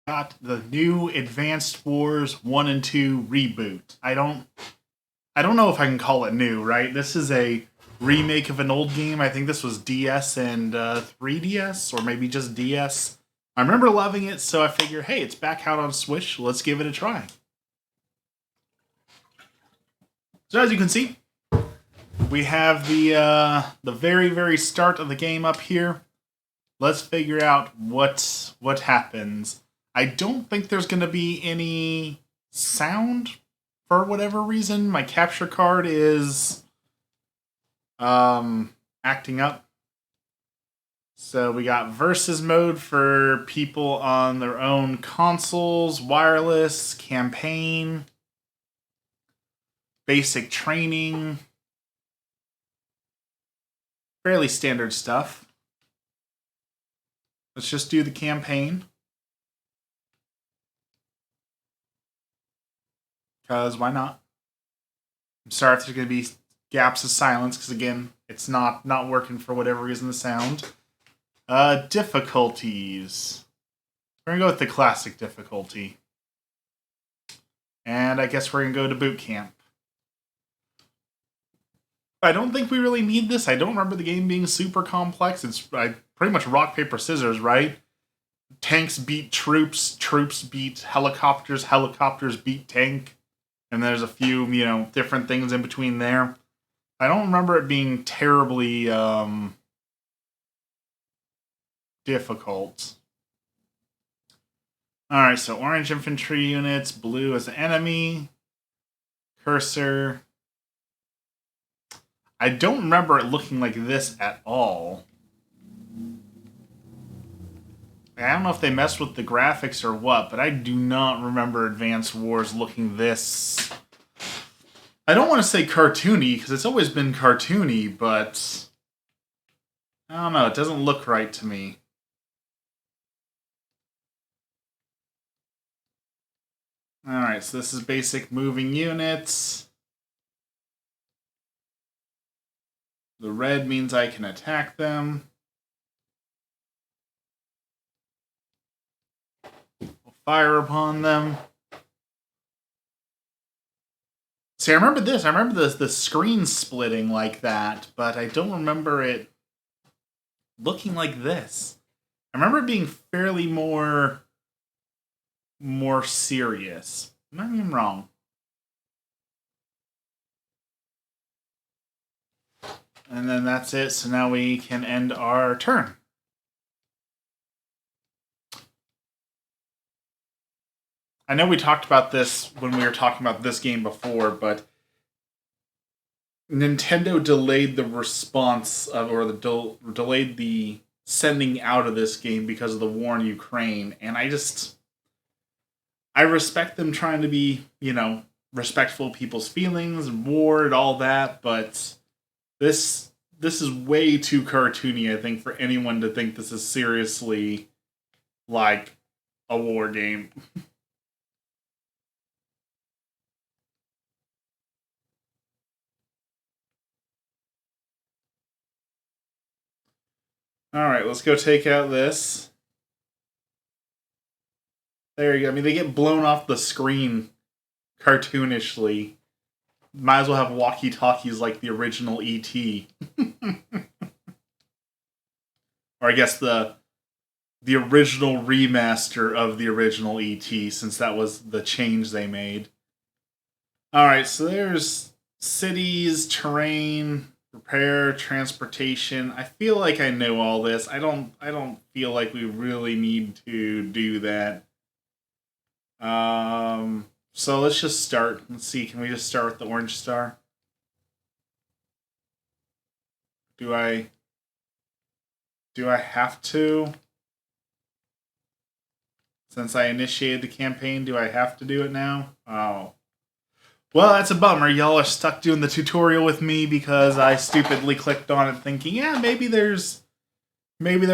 got the new Advanced Wars 1 and 2 reboot. I don't know if I can call it new, right? This is a remake of an old game. I think this was DS and 3DS or maybe just DS. I remember loving it, so I figure, hey, it's back out on Switch. Let's give it a try. So as you can see, we have the very start of the game up here. Let's figure out what happens. I don't think there's going to be any sound for whatever reason. My capture card is acting up. So we got versus mode for people on their own consoles, wireless, campaign, basic training, fairly standard stuff. Let's just do the campaign. Because why not? I'm sorry if there's going to be gaps of silence, because again, it's not working for whatever reason, the sound. Difficulties. We're going to go with the classic difficulty. And I guess we're going to go to boot camp. I don't think we really need this. I don't remember the game being super complex. It's pretty much rock, paper, scissors, right? Tanks beat troops, troops beat helicopters, helicopters beat tank. And there's a few, different things in between there. I don't remember it being terribly difficult. Alright, so orange infantry units, blue as the enemy, cursor. I don't remember it looking like this at all. I don't know if they messed with the graphics or what, but I do not remember Advanced Wars looking this... I don't want to say cartoony, because it's always been cartoony, but... I don't know, it doesn't look right to me. Alright, so this is basic moving units. The red means I can attack them. We'll fire upon them. See, I remember this. I remember the screen splitting like that, but I don't remember it looking like this. I remember it being fairly more serious. Maybe I'm wrong. And then that's it. So now we can end our turn. I know we talked about this when we were talking about this game before, but Nintendo delayed the response delayed the sending out of this game because of the war in Ukraine, and I respect them trying to be, respectful of people's feelings, war and all that, but this is way too cartoony, I think, for anyone to think this is seriously like a war game. Alright, let's go take out this. There you go. I mean, they get blown off the screen cartoonishly. Might as well have walkie-talkies like the original E.T. Or I guess the original remaster of the original E.T., since that was the change they made. Alright, so there's cities, terrain, repair, transportation. I feel like I know all this. I don't feel like we really need to do that. So let's just start. Let's see, can we just start with the orange star? Do I have to? Since I initiated the campaign, do I have to do it now? Oh. Well, that's a bummer. Y'all are stuck doing the tutorial with me because I stupidly clicked on it thinking, yeah, maybe there's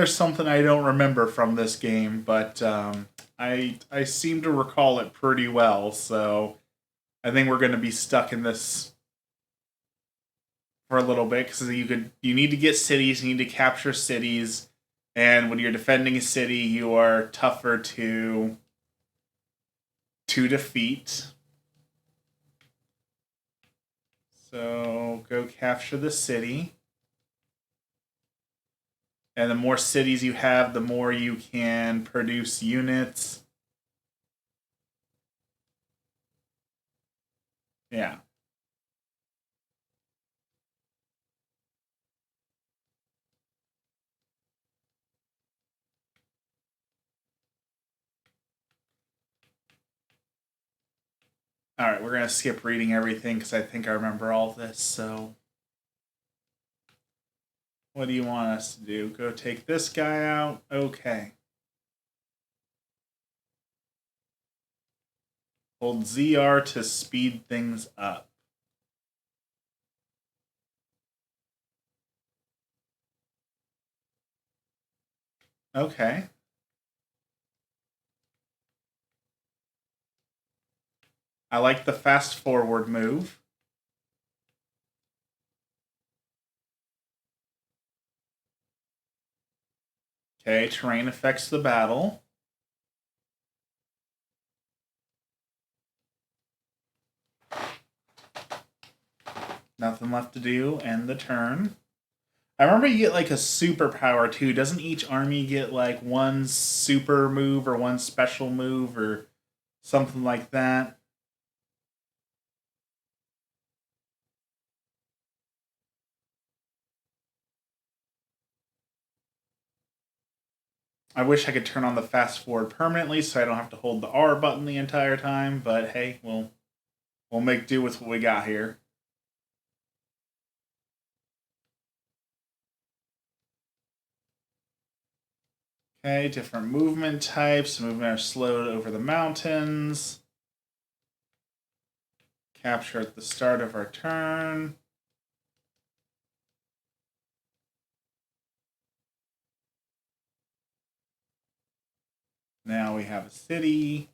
something I don't remember from this game, but I seem to recall it pretty well, so I think we're going to be stuck in this for a little bit, because you need to get cities, you need to capture cities, and when you're defending a city, you are tougher to to defeat. So go capture the city. And the more cities you have, the more you can produce units. Yeah. Alright, we're going to skip reading everything because I think I remember all this, so... What do you want us to do? Go take this guy out? Okay. Hold ZR to speed things up. Okay. I like the fast forward move. Okay, terrain affects the battle. Nothing left to do. End the turn. I remember you get like a superpower too. Doesn't each army get like one super move or one special move or something like that? I wish I could turn on the fast forward permanently so I don't have to hold the R button the entire time, but hey, we'll make do with what we got here. Okay, different movement types. Movement are slowed over the mountains. Capture at the start of our turn. Now we have a city.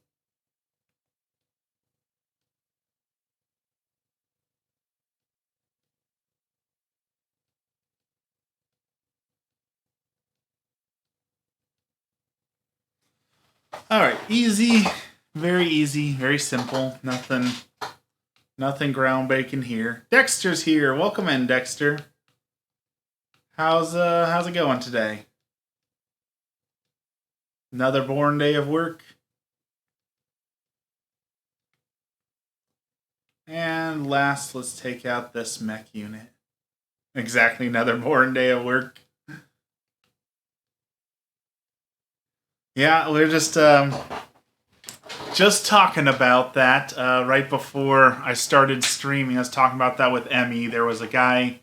All right, easy, very simple. Nothing groundbreaking here. Dexter's here. Welcome in, Dexter. How's it going today? Another boring day of work. And last, let's take out this mech unit. Exactly, another boring day of work. Yeah, we're just talking about that right before I started streaming. I was talking about that with Emmy. There was a guy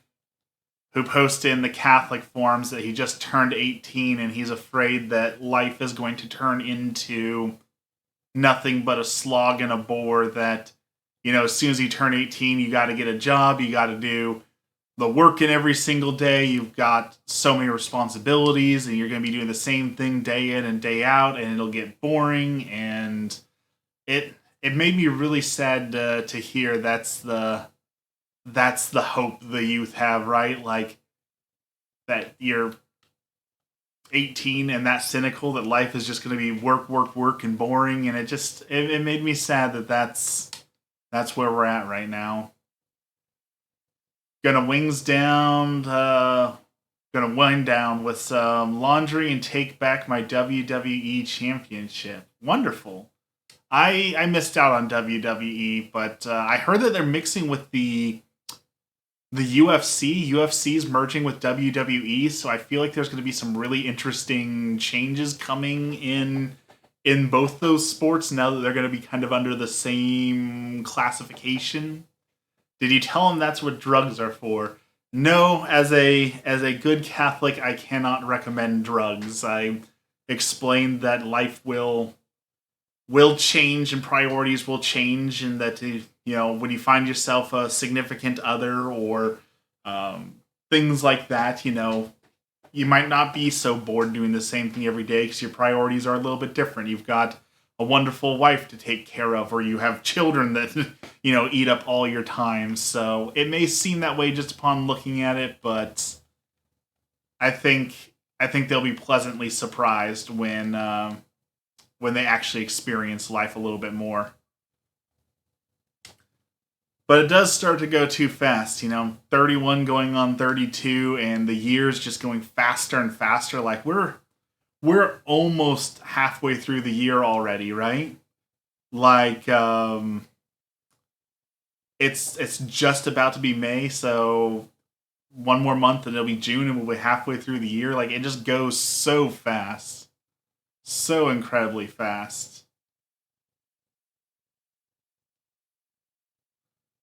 who posted in the Catholic forums that he just turned 18 and he's afraid that life is going to turn into nothing but a slog and a bore. That, as soon as you turn 18, you got to get a job, you got to do the work in every single day, you've got so many responsibilities, and you're going to be doing the same thing day in and day out, and it'll get boring, and it made me really sad to hear that's the hope the youth have, right? Like, that you're 18 and that cynical that life is just going to be work and boring, and it made me sad that that's where we're at right now. Gonna wind down with some laundry and take back my WWE championship. Wonderful. I missed out on WWE, but I heard that they're mixing with the UFC. UFC's merging with WWE, so I feel like there's going to be some really interesting changes coming in both those sports now that they're going to be kind of under the same classification. Did you tell him that's what drugs are for? No, as a good Catholic, I cannot recommend drugs. I explained that life will change and priorities will change, and that when you find yourself a significant other or things like that, you might not be so bored doing the same thing every day because your priorities are a little bit different. You've got a wonderful wife to take care of, or you have children that eat up all your time. So it may seem that way just upon looking at it, but I think they'll be pleasantly surprised when they actually experience life a little bit more. But it does start to go too fast, 31 going on 32, and the years just going faster and faster. Like we're almost halfway through the year already, right? Like it's just about to be May, so one more month and it'll be June and we'll be halfway through the year. Like it just goes so fast. So incredibly fast.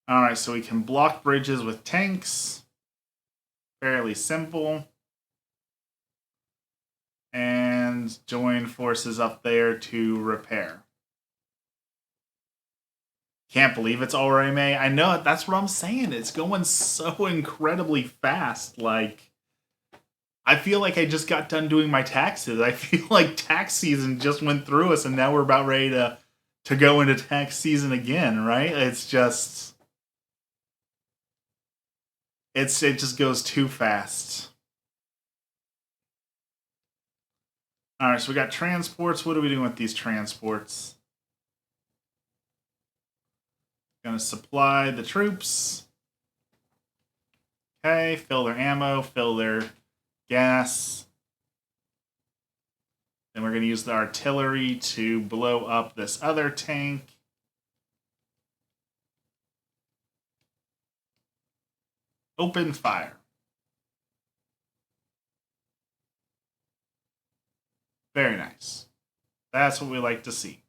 Alright, so we can block bridges with tanks. Fairly simple. And join forces up there to repair. Can't believe it's already May. I know, that's what I'm saying. It's going so incredibly fast. Like, I feel like I just got done doing my taxes. I feel like tax season just went through us and now we're about ready to go into tax season again, right? It's just... it just goes too fast. Alright, so we got transports. What are we doing with these transports? Gonna supply the troops. Okay, fill their ammo, fill their gas. Then we're gonna use the artillery to blow up this other tank. Open fire. Very nice. That's what we like to see.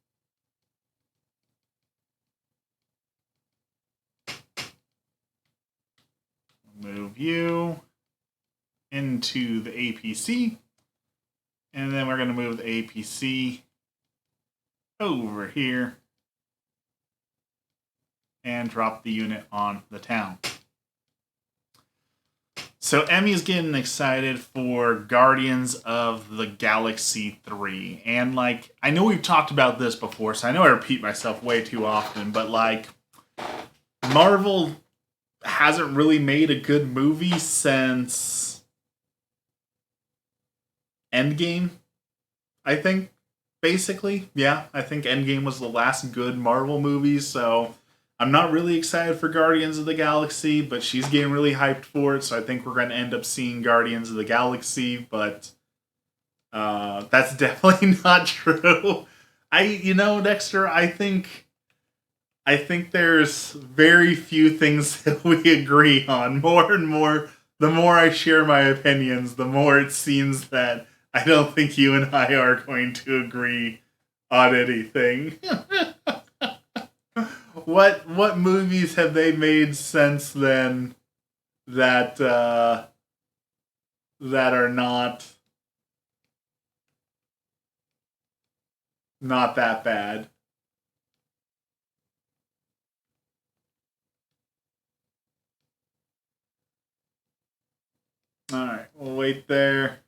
Move you into the APC. And then we're going to move the APC over here and drop the unit on the town. So Emmy's getting excited for Guardians of the Galaxy 3. And, like, I know we've talked about this before, so I know I repeat myself way too often, but, like, Marvel hasn't really made a good movie since Endgame, I think, basically. Yeah, I think Endgame was the last good Marvel movie, so I'm not really excited for Guardians of the Galaxy, but she's getting really hyped for it, so I think we're going to end up seeing Guardians of the Galaxy, but that's definitely not true. Dexter, I think there's very few things that we agree on. More and more, the more I share my opinions, the more it seems that I don't think you and I are going to agree on anything. What movies have they made since then that are not that bad? Alright, we'll wait there.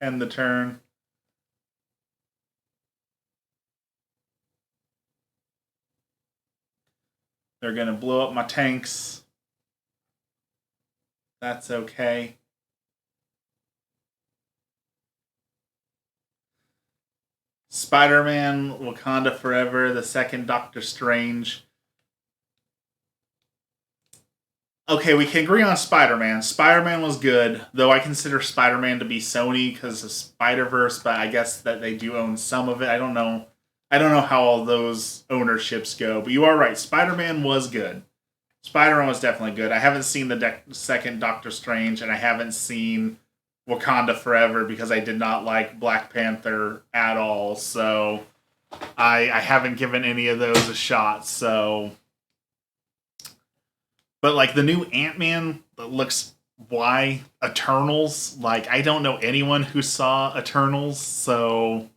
End the turn. They're gonna blow up my tanks. That's okay. Spider-Man, Wakanda Forever, the second Doctor Strange. Okay, we can agree on Spider-Man. Spider-Man was good, though I consider Spider-Man to be Sony because of Spider-Verse, but I guess that they do own some of it. I don't know how all those ownerships go, but you are right. Spider-Man was good. Spider-Man was definitely good. I haven't seen the second Doctor Strange, and I haven't seen Wakanda Forever because I did not like Black Panther at all, so I haven't given any of those a shot, so... But, like, the new Ant-Man that looks... Why? Eternals? Like, I don't know anyone who saw Eternals, so...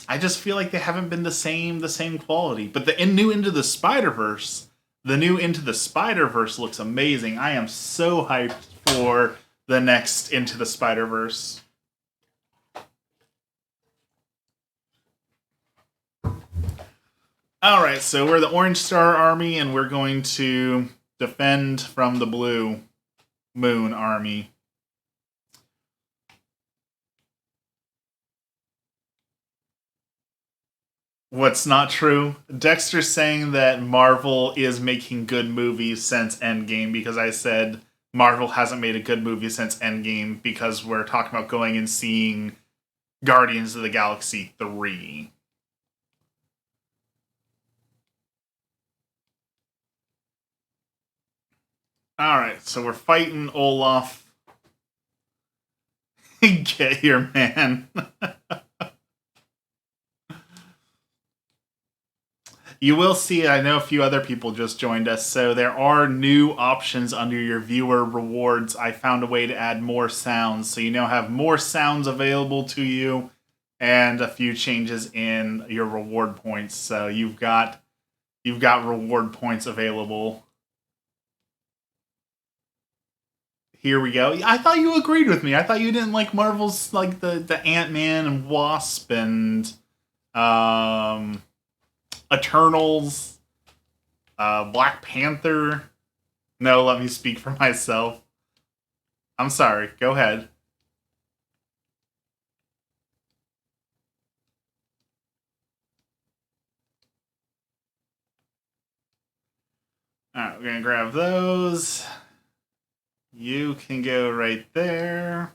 I just feel like they haven't been the same quality. But the new Into the Spider-Verse... The new Into the Spider-Verse looks amazing. I am so hyped for the next Into the Spider-Verse. Alright, so we're the Orange Star Army, and we're going to defend from the Blue Moon Army. What's not true? Dexter's saying that Marvel is making good movies since Endgame because I said Marvel hasn't made a good movie since Endgame because we're talking about going and seeing Guardians of the Galaxy 3. Alright, so we're fighting Olaf. Get here, man. You will see, I know a few other people just joined us, so there are new options under your viewer rewards. I found a way to add more sounds, so you now have more sounds available to you and a few changes in your reward points. So you've got reward points available. Here we go. I thought you agreed with me. I thought you didn't like Marvel's like the Ant-Man and Wasp and um Eternals, Black Panther. No, let me speak for myself. I'm sorry. Go ahead. Alright, we're gonna grab those. You can go right there.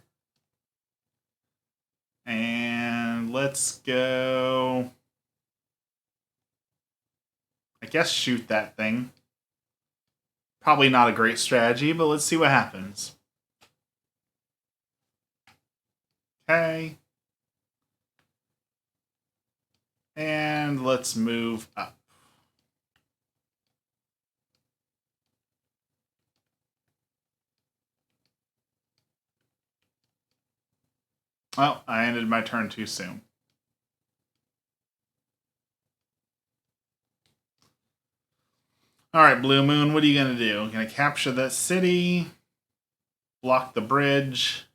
And let's go. I guess shoot that thing. Probably not a great strategy, but let's see what happens. Okay. And let's move up. Oh, I ended my turn too soon. Alright, Blue Moon, what are you going to do? Going to capture that city, block the bridge,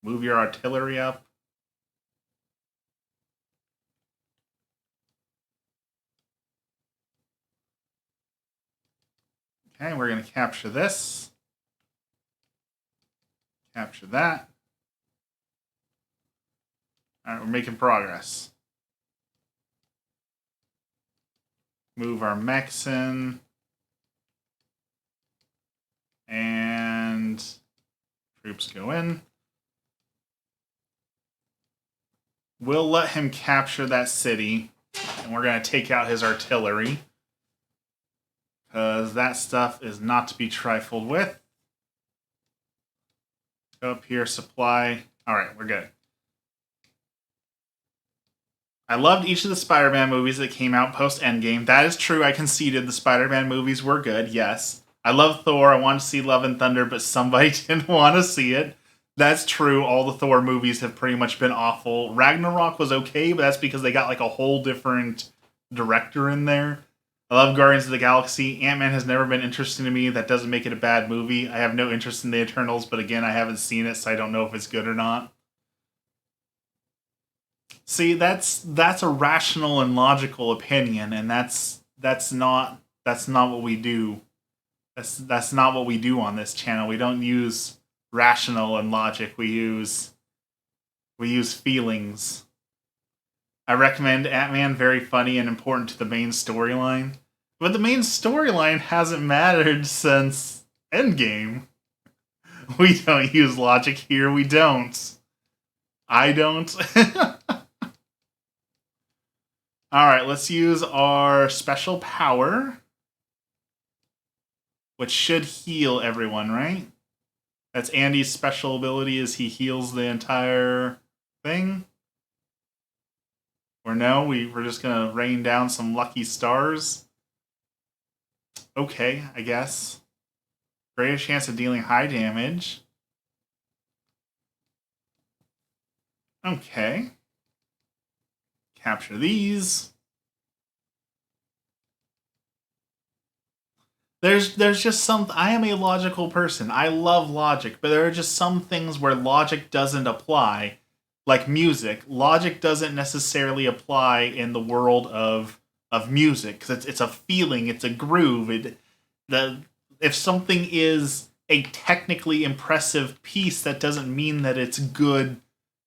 move your artillery up. Okay, we're going to capture this. Capture that. Alright, we're making progress. Move our mechs in. And troops go in. We'll let him capture that city. And we're going to take out his artillery. Because that stuff is not to be trifled with. Go up here, supply. Alright, we're good. I loved each of the Spider-Man movies that came out post-Endgame. That is true, I conceded the Spider-Man movies were good, yes. I love Thor, I wanted to see Love and Thunder, but somebody didn't want to see it. That's true, all the Thor movies have pretty much been awful. Ragnarok was okay, but that's because they got like a whole different director in there. I love Guardians of the Galaxy. Ant-Man has never been interesting to me. That doesn't make it a bad movie. I have no interest in the Eternals, but again, I haven't seen it, so I don't know if it's good or not. See, that's a rational and logical opinion, and that's not what we do. That's not what we do on this channel. We don't use rational and logic. We use feelings. I recommend Ant-Man, very funny and important to the main storyline. But the main storyline hasn't mattered since Endgame. We don't use logic here, we don't. I don't. Alright, let's use our special power. Which should heal everyone, right? That's Andy's special ability, is he heals the entire thing? Or no, we're just gonna rain down some lucky stars? Okay, I guess. Greater chance of dealing high damage. Okay. Capture these. There's just some... I am a logical person. I love logic, but there are just some things where logic doesn't apply. Like music. Logic doesn't necessarily apply in the world of music, because it's a feeling, it's a groove. If something is a technically impressive piece, that doesn't mean that it's good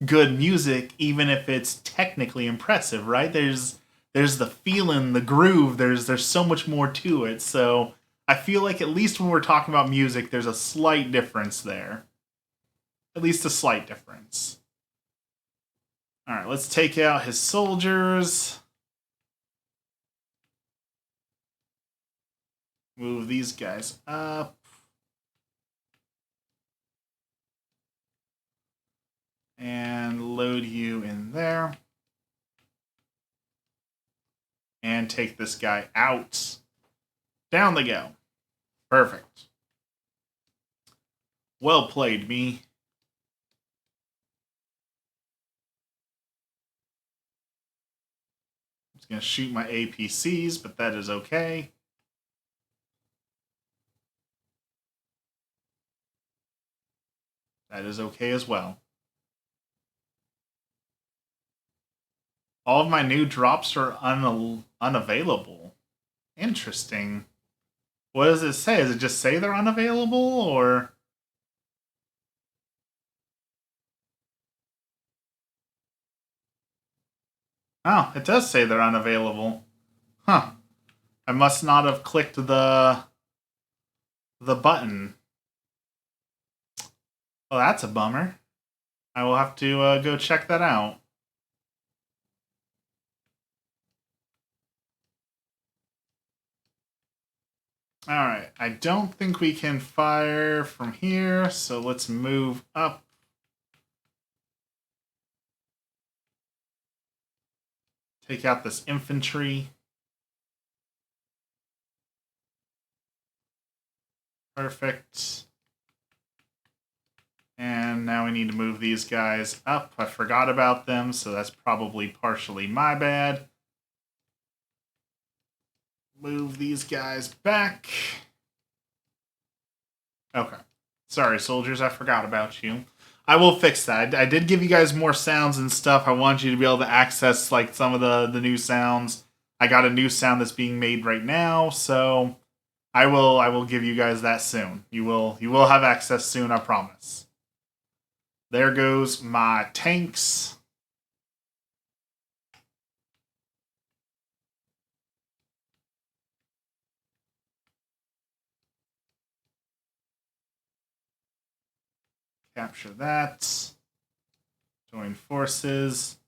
good music, even if it's technically impressive, right? There's the feeling, the groove. There's so much more to it. So I feel like at least when we're talking about music, there's a slight difference there. At least a slight difference. All right, let's take out his soldiers. Move these guys up. And load you in there. And take this guy out. Down they go. Perfect. Well played, me. I'm just going to shoot my APCs, but that is okay. That is okay as well. All of my new drops are unavailable. Interesting. What does it say? Does it just say they're unavailable, or... Oh, it does say they're unavailable. Huh. I must not have clicked the button. Well, that's a bummer. I will have to go check that out. Alright, I don't think we can fire from here, so let's move up. Take out this infantry. Perfect. And now we need to move these guys up. I forgot about them, so that's probably partially my bad. Move these guys back. Okay. Sorry, soldiers, I forgot about you. I will fix that. I did give you guys more sounds and stuff. I want you to be able to access like some of the new sounds. I got a new sound that's being made right now, so I will give you guys that soon. You will have access soon, I promise. There goes my tanks. Capture that. Join forces.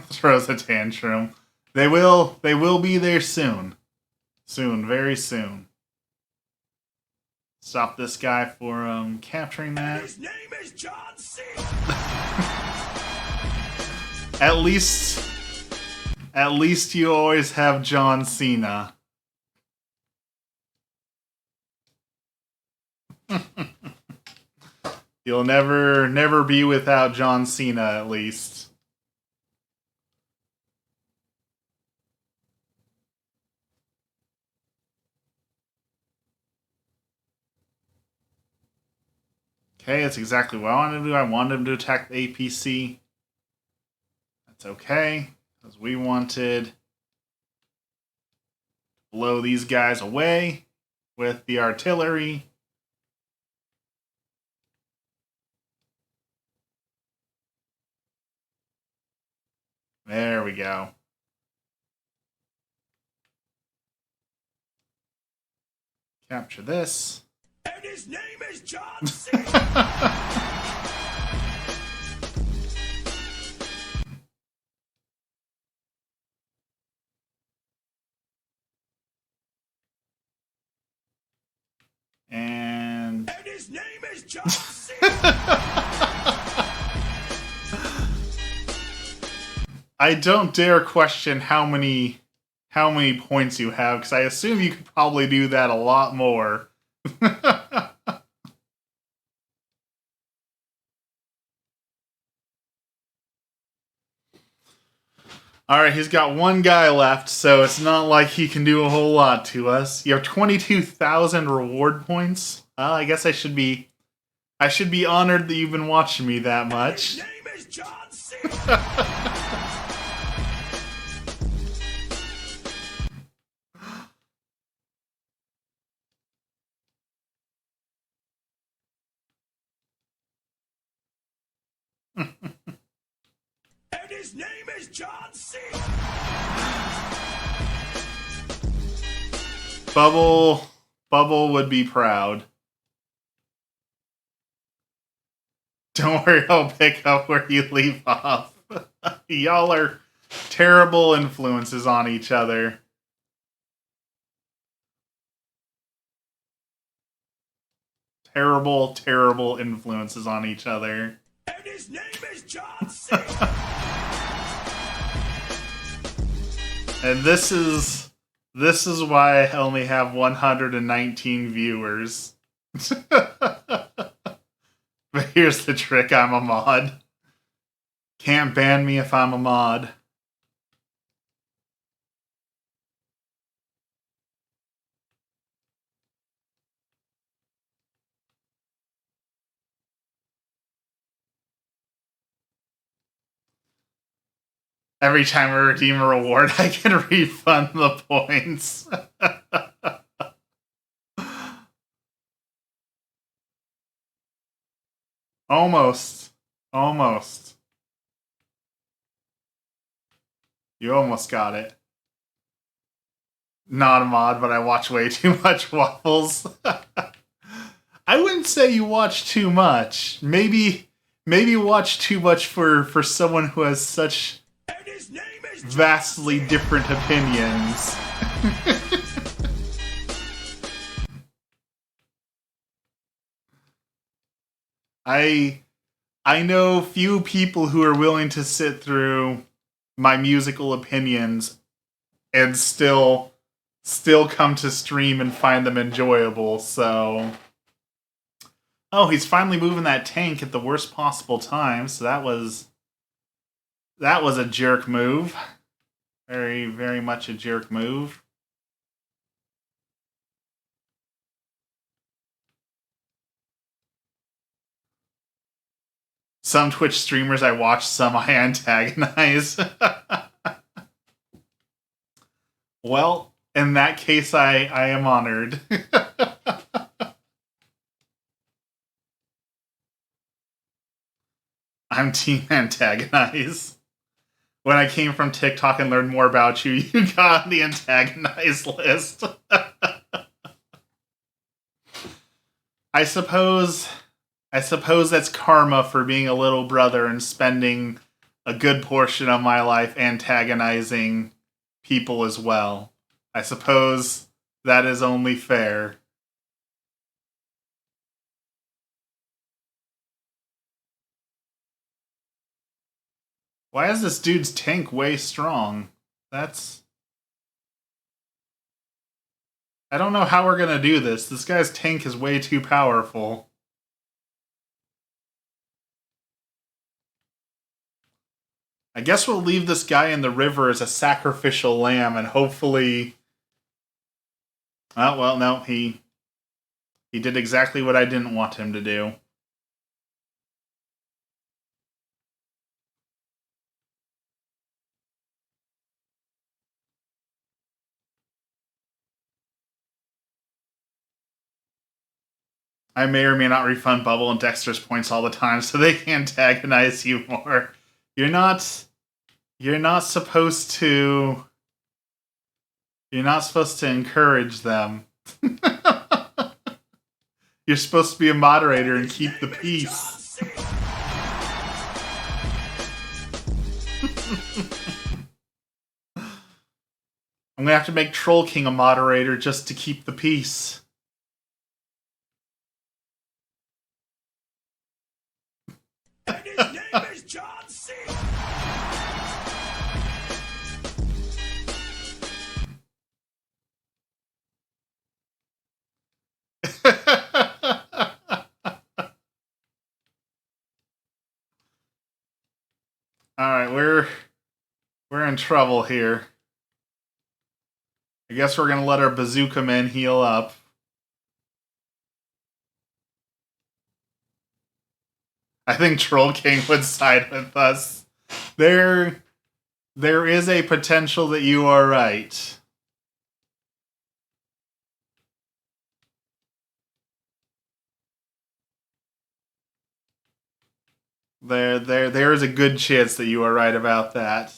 Throws a tantrum. They will be there soon. Soon, very soon. Stop this guy for capturing that. His name is John C. At least you always have John Cena. You'll never be without John Cena, at least. Okay, that's exactly what I wanted to do. I wanted him to attack the APC. That's okay, because we wanted to blow these guys away with the artillery. There we go. Capture this. And his name is John C. And his name is John C. I don't dare question how many points you have, because I assume you could probably do that a lot more. Alright, he's got one guy left, so it's not like he can do a whole lot to us. You have 22,000 reward points. I guess I should be honored that you've been watching me that much. His name is John C. And his name is John C. Bubble would be proud. Don't worry, I'll pick up where you leave off. Y'all are terrible influences on each other. Terrible, terrible influences on each other. And his name is John C. And this is why I only have 119 viewers. But here's the trick, I'm a mod. Can't ban me if I'm a mod. Every time I redeem a reward, I can refund the points. Almost. Almost. You almost got it. Not a mod, but I watch way too much Waffles. I wouldn't say you watch too much. Maybe watch too much for someone who has such vastly different opinions. I know few people who are willing to sit through my musical opinions and still come to stream and find them enjoyable, so... Oh, he's finally moving that tank at the worst possible time, so that was a jerk move. Very, very much a jerk move. Some Twitch streamers I watch, some I antagonize. Well, in that case, I am honored. I'm team antagonize. When I came from TikTok and learned more about you, you got on the antagonize list. I suppose that's karma for being a little brother and spending a good portion of my life antagonizing people as well. I suppose that is only fair. Why is this dude's tank way strong? I don't know how we're gonna do this. This guy's tank is way too powerful. I guess we'll leave this guy in the river as a sacrificial lamb and hopefully... Oh, well, no, he did exactly what I didn't want him to do. I may or may not refund Bubble and Dexter's points all the time so they can antagonize you more. You're not supposed to... You're not supposed to encourage them. You're supposed to be a moderator and keep the peace. I'm gonna have to make Troll King a moderator just to keep the peace. And his name is John C. Alright, we're in trouble here. I guess we're gonna let our bazooka men heal up. I think Troll King would side with us. There is a potential that you are right. There is a good chance that you are right about that.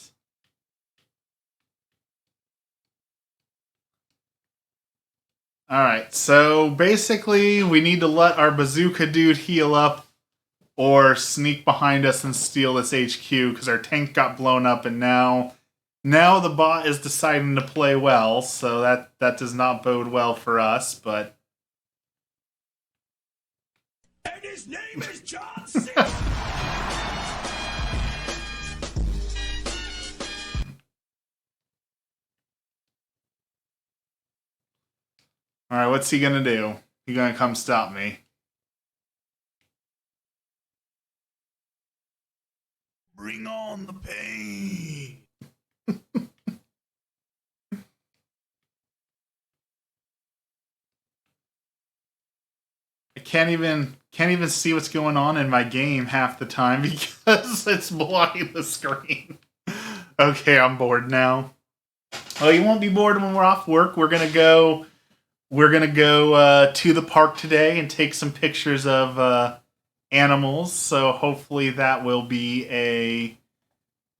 Alright, so basically we need to let our bazooka dude heal up or sneak behind us and steal this HQ because our tank got blown up and now the bot is deciding to play well, so that does not bode well for us, but And his name is John C. alright, what's he gonna do? He gonna come stop me. Bring on the pain. I can't even see what's going on in my game half the time because it's blocking the screen. Okay, I'm bored now. Oh, you won't be bored when we're off work. We're gonna go to the park today and take some pictures of animals. So hopefully that will be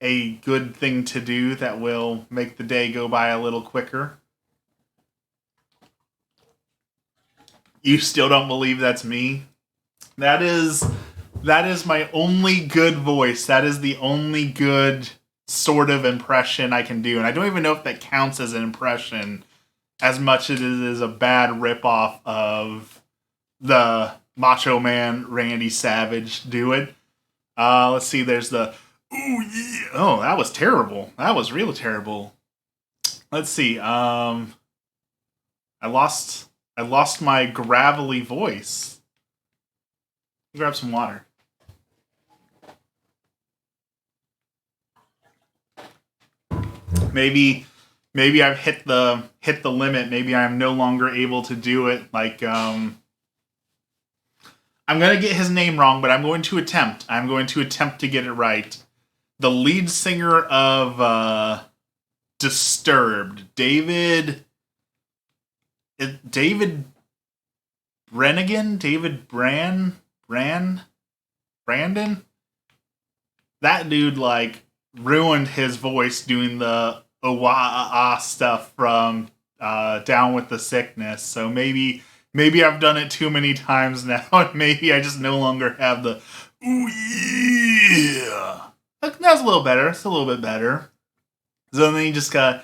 a good thing to do that will make the day go by a little quicker. You still don't believe that's me? That is my only good voice. That is the only good sort of impression I can do. And I don't even know if that counts as an impression as much as it is a bad ripoff of the Macho Man Randy Savage do it. Let's see, there's the ooh yeah. Oh, that was terrible. That was real terrible. Let's see. I lost my gravelly voice. Grab some water. Maybe I've hit the limit. Maybe I'm no longer able to do it. Like I'm gonna get his name wrong, but I'm going to attempt. I'm going to attempt to get it right. The lead singer of Disturbed, David Brannigan, Brandon. That dude like ruined his voice doing the oh stuff from Down with the Sickness. So maybe I've done it too many times now, and maybe I just no longer have the ooh yeah. That's a little better. It's a little bit better. So then you just gotta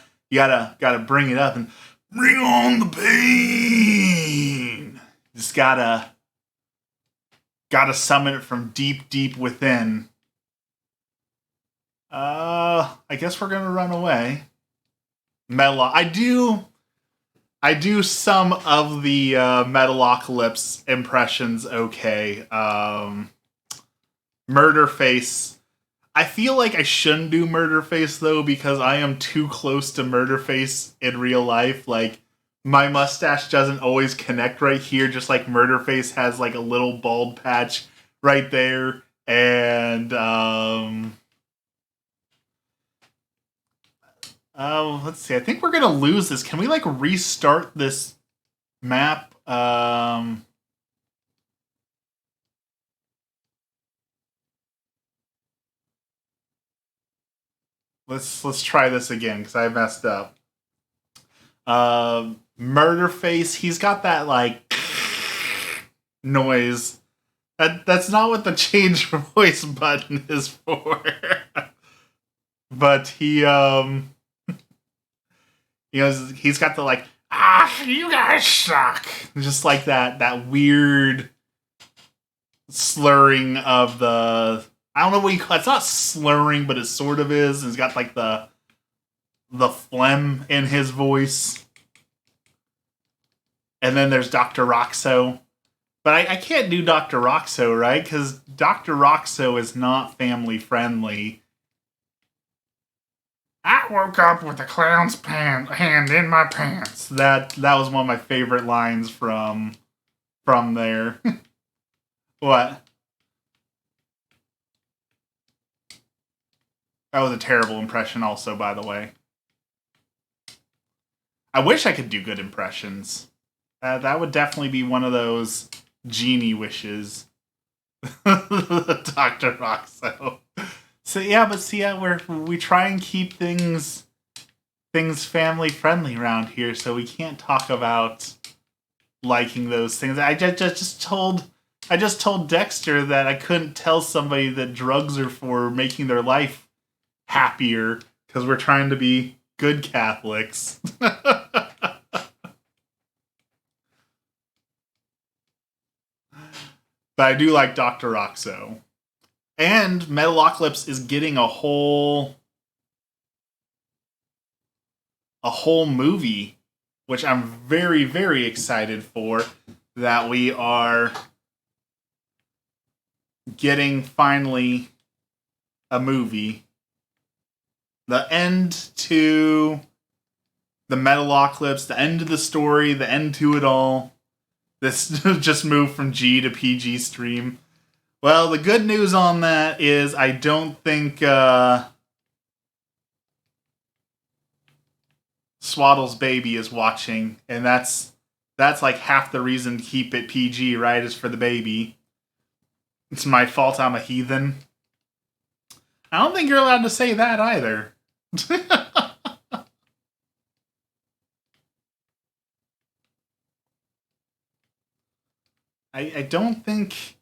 bring it up and bring on the pain. Just gotta summon it from deep within. I guess we're gonna run away. Metalocalypse. I do some of the Metalocalypse impressions okay. Murderface. I feel like I shouldn't do Murderface though because I am too close to Murderface in real life. Like my mustache doesn't always connect right here, just like Murderface has like a little bald patch right there. And let's see. I think we're gonna lose this. Can we like restart this map? Let's try this again because I messed up. Murderface. He's got that like noise. That's not what the change voice button is for. But he he's got the like you guys suck. Just like that weird slurring of the I don't know what you call it. It's not slurring, but it sort of is. He's got like the phlegm in his voice. And then there's Dr. Roxo. But I can't do Dr. Roxo, right? Because Dr. Roxo is not family friendly. I woke up with a clown's hand in my pants. That was one of my favorite lines from there. What? That was a terrible impression also, by the way. I wish I could do good impressions. That would definitely be one of those genie wishes. Dr. Roxo. So yeah, but see, yeah, we try and keep things family friendly around here, so we can't talk about liking those things. I just told Dexter that I couldn't tell somebody that drugs are for making their life happier because we're trying to be good Catholics. But I do like Dr. Roxo. And Metalocalypse is getting a whole movie, which I'm very, very excited for, that we are getting finally a movie. The end to the Metalocalypse, the end of the story, the end to it all. This just moved from G to PG stream. Well, the good news on that is I don't think Swaddle's baby is watching, and that's like half the reason to keep it PG, right? Is for the baby. It's my fault I'm a heathen. I don't think you're allowed to say that either. I don't think.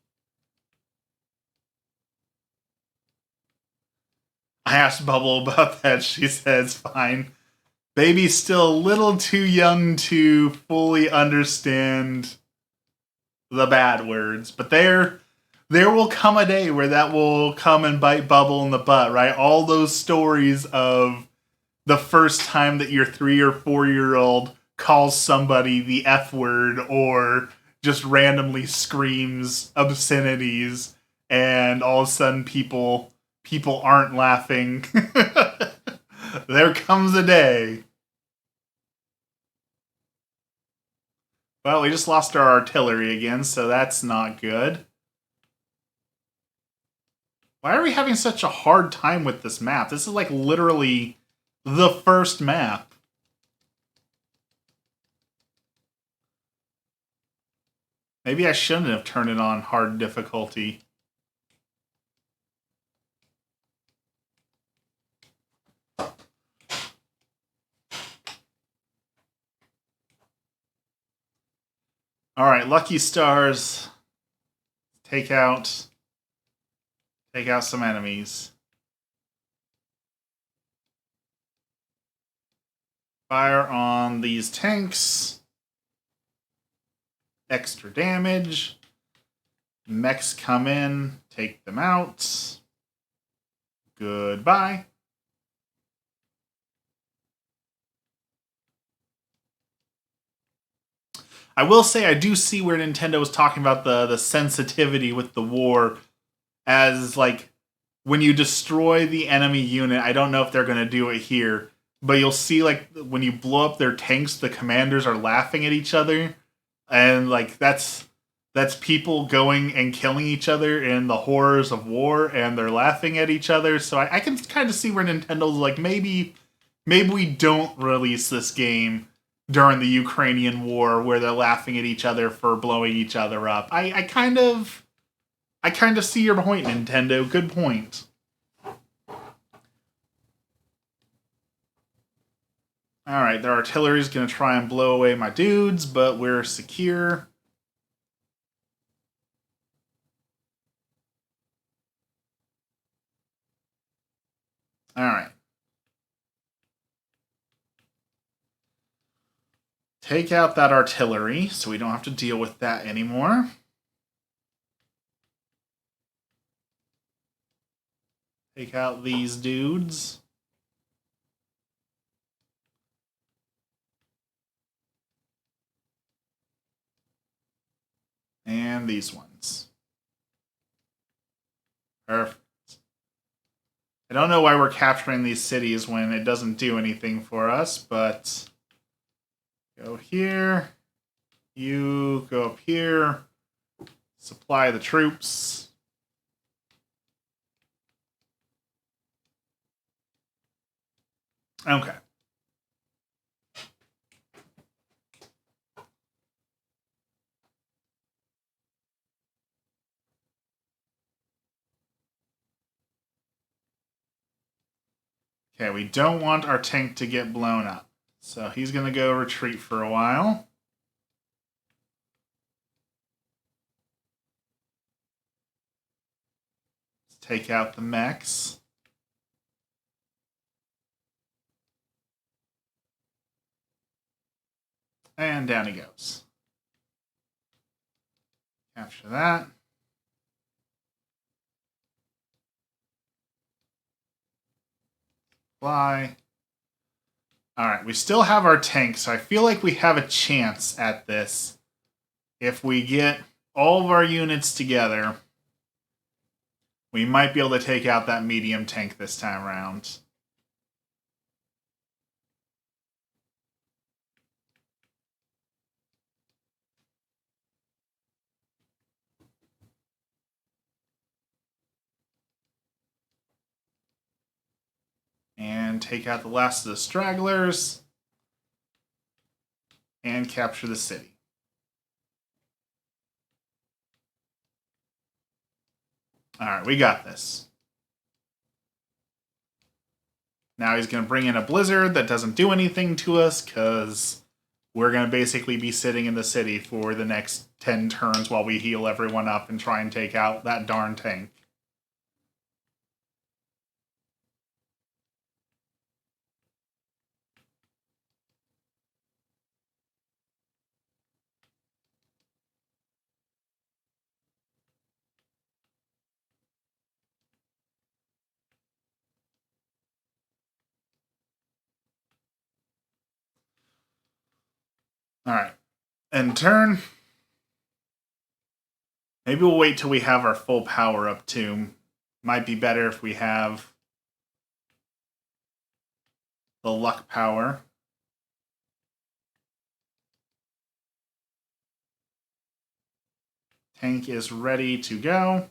I asked Bubble about that. She says fine. Baby's still a little too young to fully understand the bad words, but there will come a day where that will come and bite Bubble in the butt, right? All those stories of the first time that your 3 or 4 year old calls somebody the F word or just randomly screams obscenities, and all of a sudden people aren't laughing. There comes a day. Well, we just lost our artillery again, so that's not good. Why are we having such a hard time with this map? This is like literally the first map. Maybe I shouldn't have turned it on hard difficulty. Alright, Lucky Stars. Take out some enemies. Fire on these tanks. Extra damage. Mechs come in, take them out. Goodbye. I will say I do see where Nintendo was talking about the sensitivity with the war as like when you destroy the enemy unit. I don't know if they're going to do it here, but you'll see like when you blow up their tanks, the commanders are laughing at each other, and like that's people going and killing each other in the horrors of war, and they're laughing at each other. So I can kind of see where Nintendo's like maybe we don't release this game during the Ukrainian war where they're laughing at each other for blowing each other up. I kind of see your point, Nintendo. Good point. Alright, their artillery's gonna try and blow away my dudes, but we're secure. Alright. Take out that artillery so we don't have to deal with that anymore. Take out these dudes. And these ones. Perfect. I don't know why we're capturing these cities when it doesn't do anything for us, but go here. You go up here. Supply the troops. Okay. Okay, we don't want our tank to get blown up. So he's going to go retreat for a while. Let's take out the mechs. And down he goes. Capture that. Fly. Alright, we still have our tank, so I feel like we have a chance at this. If we get all of our units together, we might be able to take out that medium tank this time around. And take out the last of the stragglers. And capture the city. Alright, we got this. Now he's going to bring in a blizzard that doesn't do anything to us, because we're going to basically be sitting in the city for the next 10 turns while we heal everyone up and try and take out that darn tank. Alright. End turn. Maybe we'll wait till we have our full power up too. Might be better if we have the luck power. Tank is ready to go.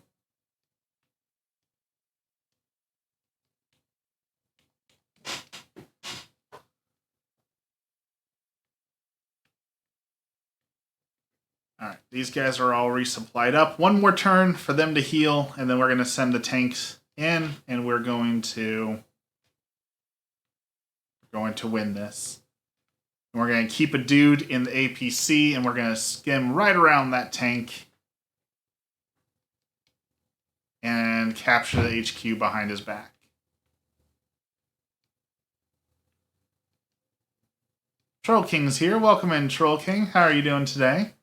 Alright, these guys are all resupplied up. One more turn for them to heal, and then we're going to send the tanks in, and we're going to win this. And we're going to keep a dude in the APC, and we're going to skim right around that tank and capture the HQ behind his back. Troll King's here. Welcome in, Troll King. How are you doing today?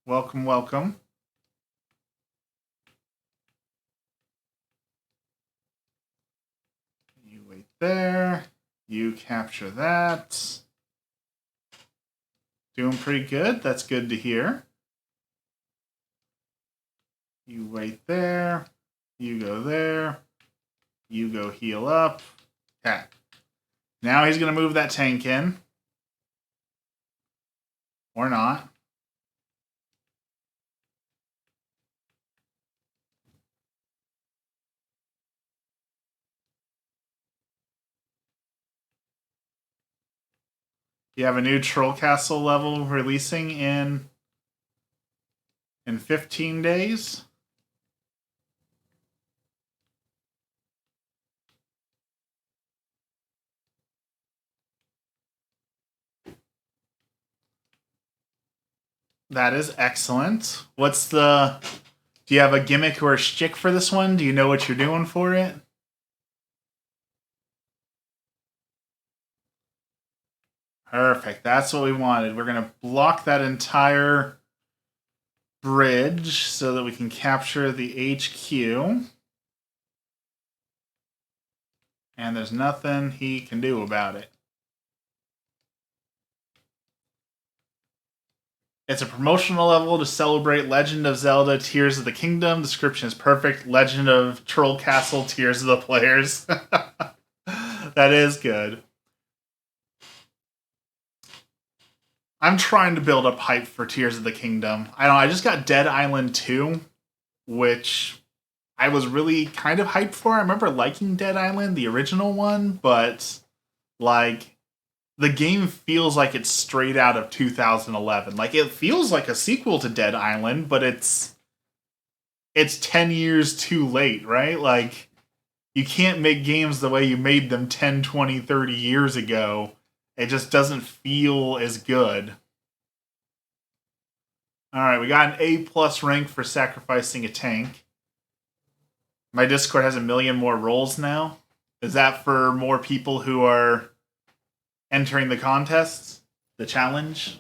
Welcome, welcome. You wait there. You capture that. Doing pretty good. That's good to hear. You wait there. You go there. You go heal up. Okay. Now he's going to move that tank in. Or not. You have a new Troll Castle level releasing in 15 days. That is excellent. Do you have a gimmick or a shtick for this one? Do you know what you're doing for it? Perfect. That's what we wanted. We're going to block that entire bridge so that we can capture the HQ. And there's nothing he can do about it. It's a promotional level to celebrate Legend of Zelda Tears of the Kingdom. Description is perfect. Legend of Troll Castle Tears of the Players. That is good. I'm trying to build up hype for Tears of the Kingdom. I just got Dead Island 2, which I was really kind of hyped for. I remember liking Dead Island, the original one, but like the game feels like it's straight out of 2011. Like it feels like a sequel to Dead Island, but it's 10 years too late, right? Like You can't make games the way you made them 10, 20, 30 years ago. It just doesn't feel as good. Alright, we got an A plus rank for sacrificing a tank. My Discord has 1,000,000 more roles now. Is that for more people who are entering the contest? The challenge?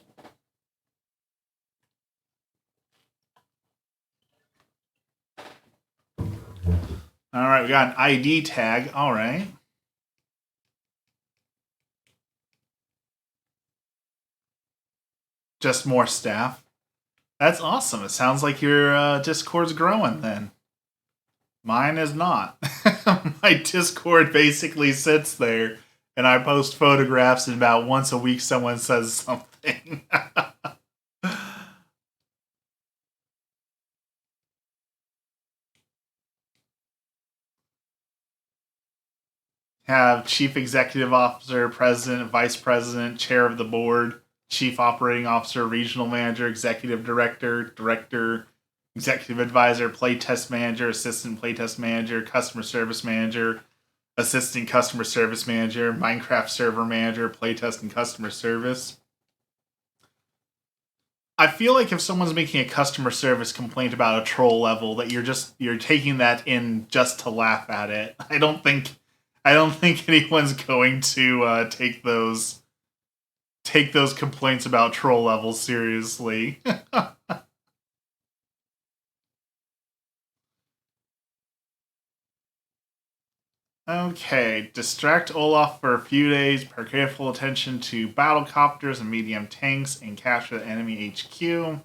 Alright, we got an ID tag. Alright. Just more staff. That's awesome. It sounds like your Discord's growing then. Mine is not. My Discord basically sits there, and I post photographs, and about once a week someone says something. Have Chief Executive Officer, President, Vice President, Chair of the Board, Chief Operating Officer, Regional Manager, Executive Director, Director, Executive Advisor, Playtest Manager, Assistant Playtest Manager, Customer Service Manager, Assistant Customer Service Manager, Minecraft Server Manager, Playtest and Customer Service. I feel like if someone's making a customer service complaint about a troll level, that you're taking that in just to laugh at it. I don't think anyone's going to take those complaints about troll levels seriously. Okay, distract Olaf for a few days, pay careful attention to battlecopters and medium tanks, and capture the enemy HQ.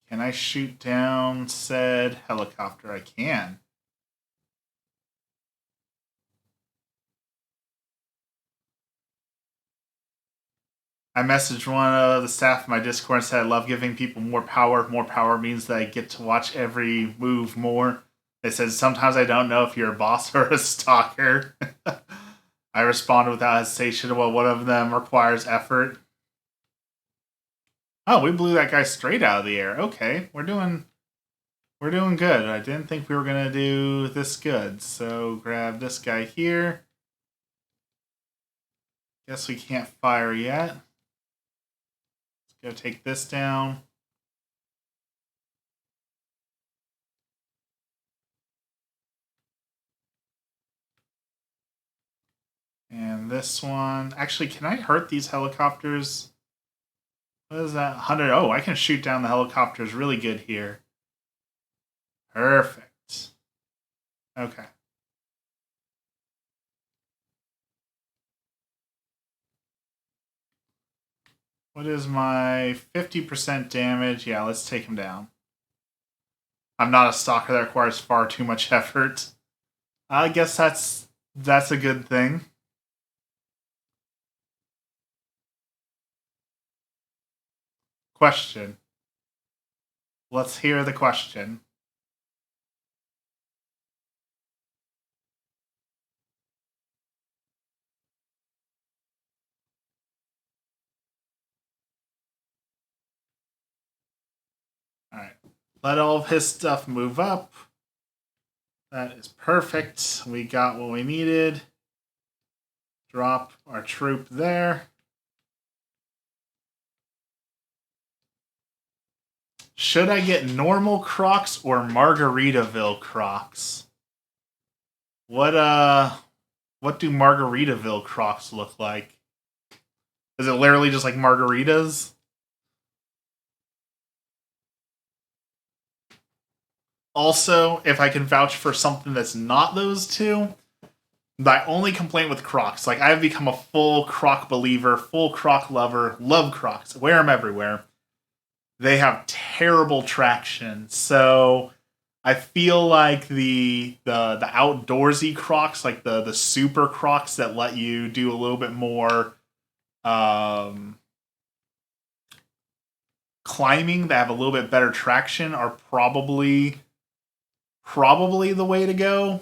Can I shoot down said helicopter? I can. I messaged one of the staff of my Discord and said I love giving people more power. More power means that I get to watch every move more. They said sometimes I don't know if you're a boss or a stalker. I responded without hesitation. Well, one of them requires effort. Oh, we blew that guy straight out of the air. Okay, we're doing good. I didn't think we were gonna do this good. So grab this guy here. Guess we can't fire yet. Let's go take this down. And this one. Actually, can I hurt these helicopters? What is that? 100. Oh, I can shoot down the helicopters really good here. Perfect. Okay. What is my 50% damage? Yeah, let's take him down. I'm not a stalker that requires far too much effort. I guess that's a good thing. Question. Let's hear the question. Alright. Let all of his stuff move up. That is perfect. We got what we needed. Drop our troop there. Should I get normal Crocs or Margaritaville Crocs? What do Margaritaville Crocs look like? Is it literally just like margaritas? Also, if I can vouch for something that's not those two, my only complaint with Crocs, like I've become a full Croc believer, full Croc lover, love Crocs, wear them everywhere. They have terrible traction, so I feel like the outdoorsy Crocs, like the super Crocs that let you do a little bit more climbing that have a little bit better traction are probably the way to go,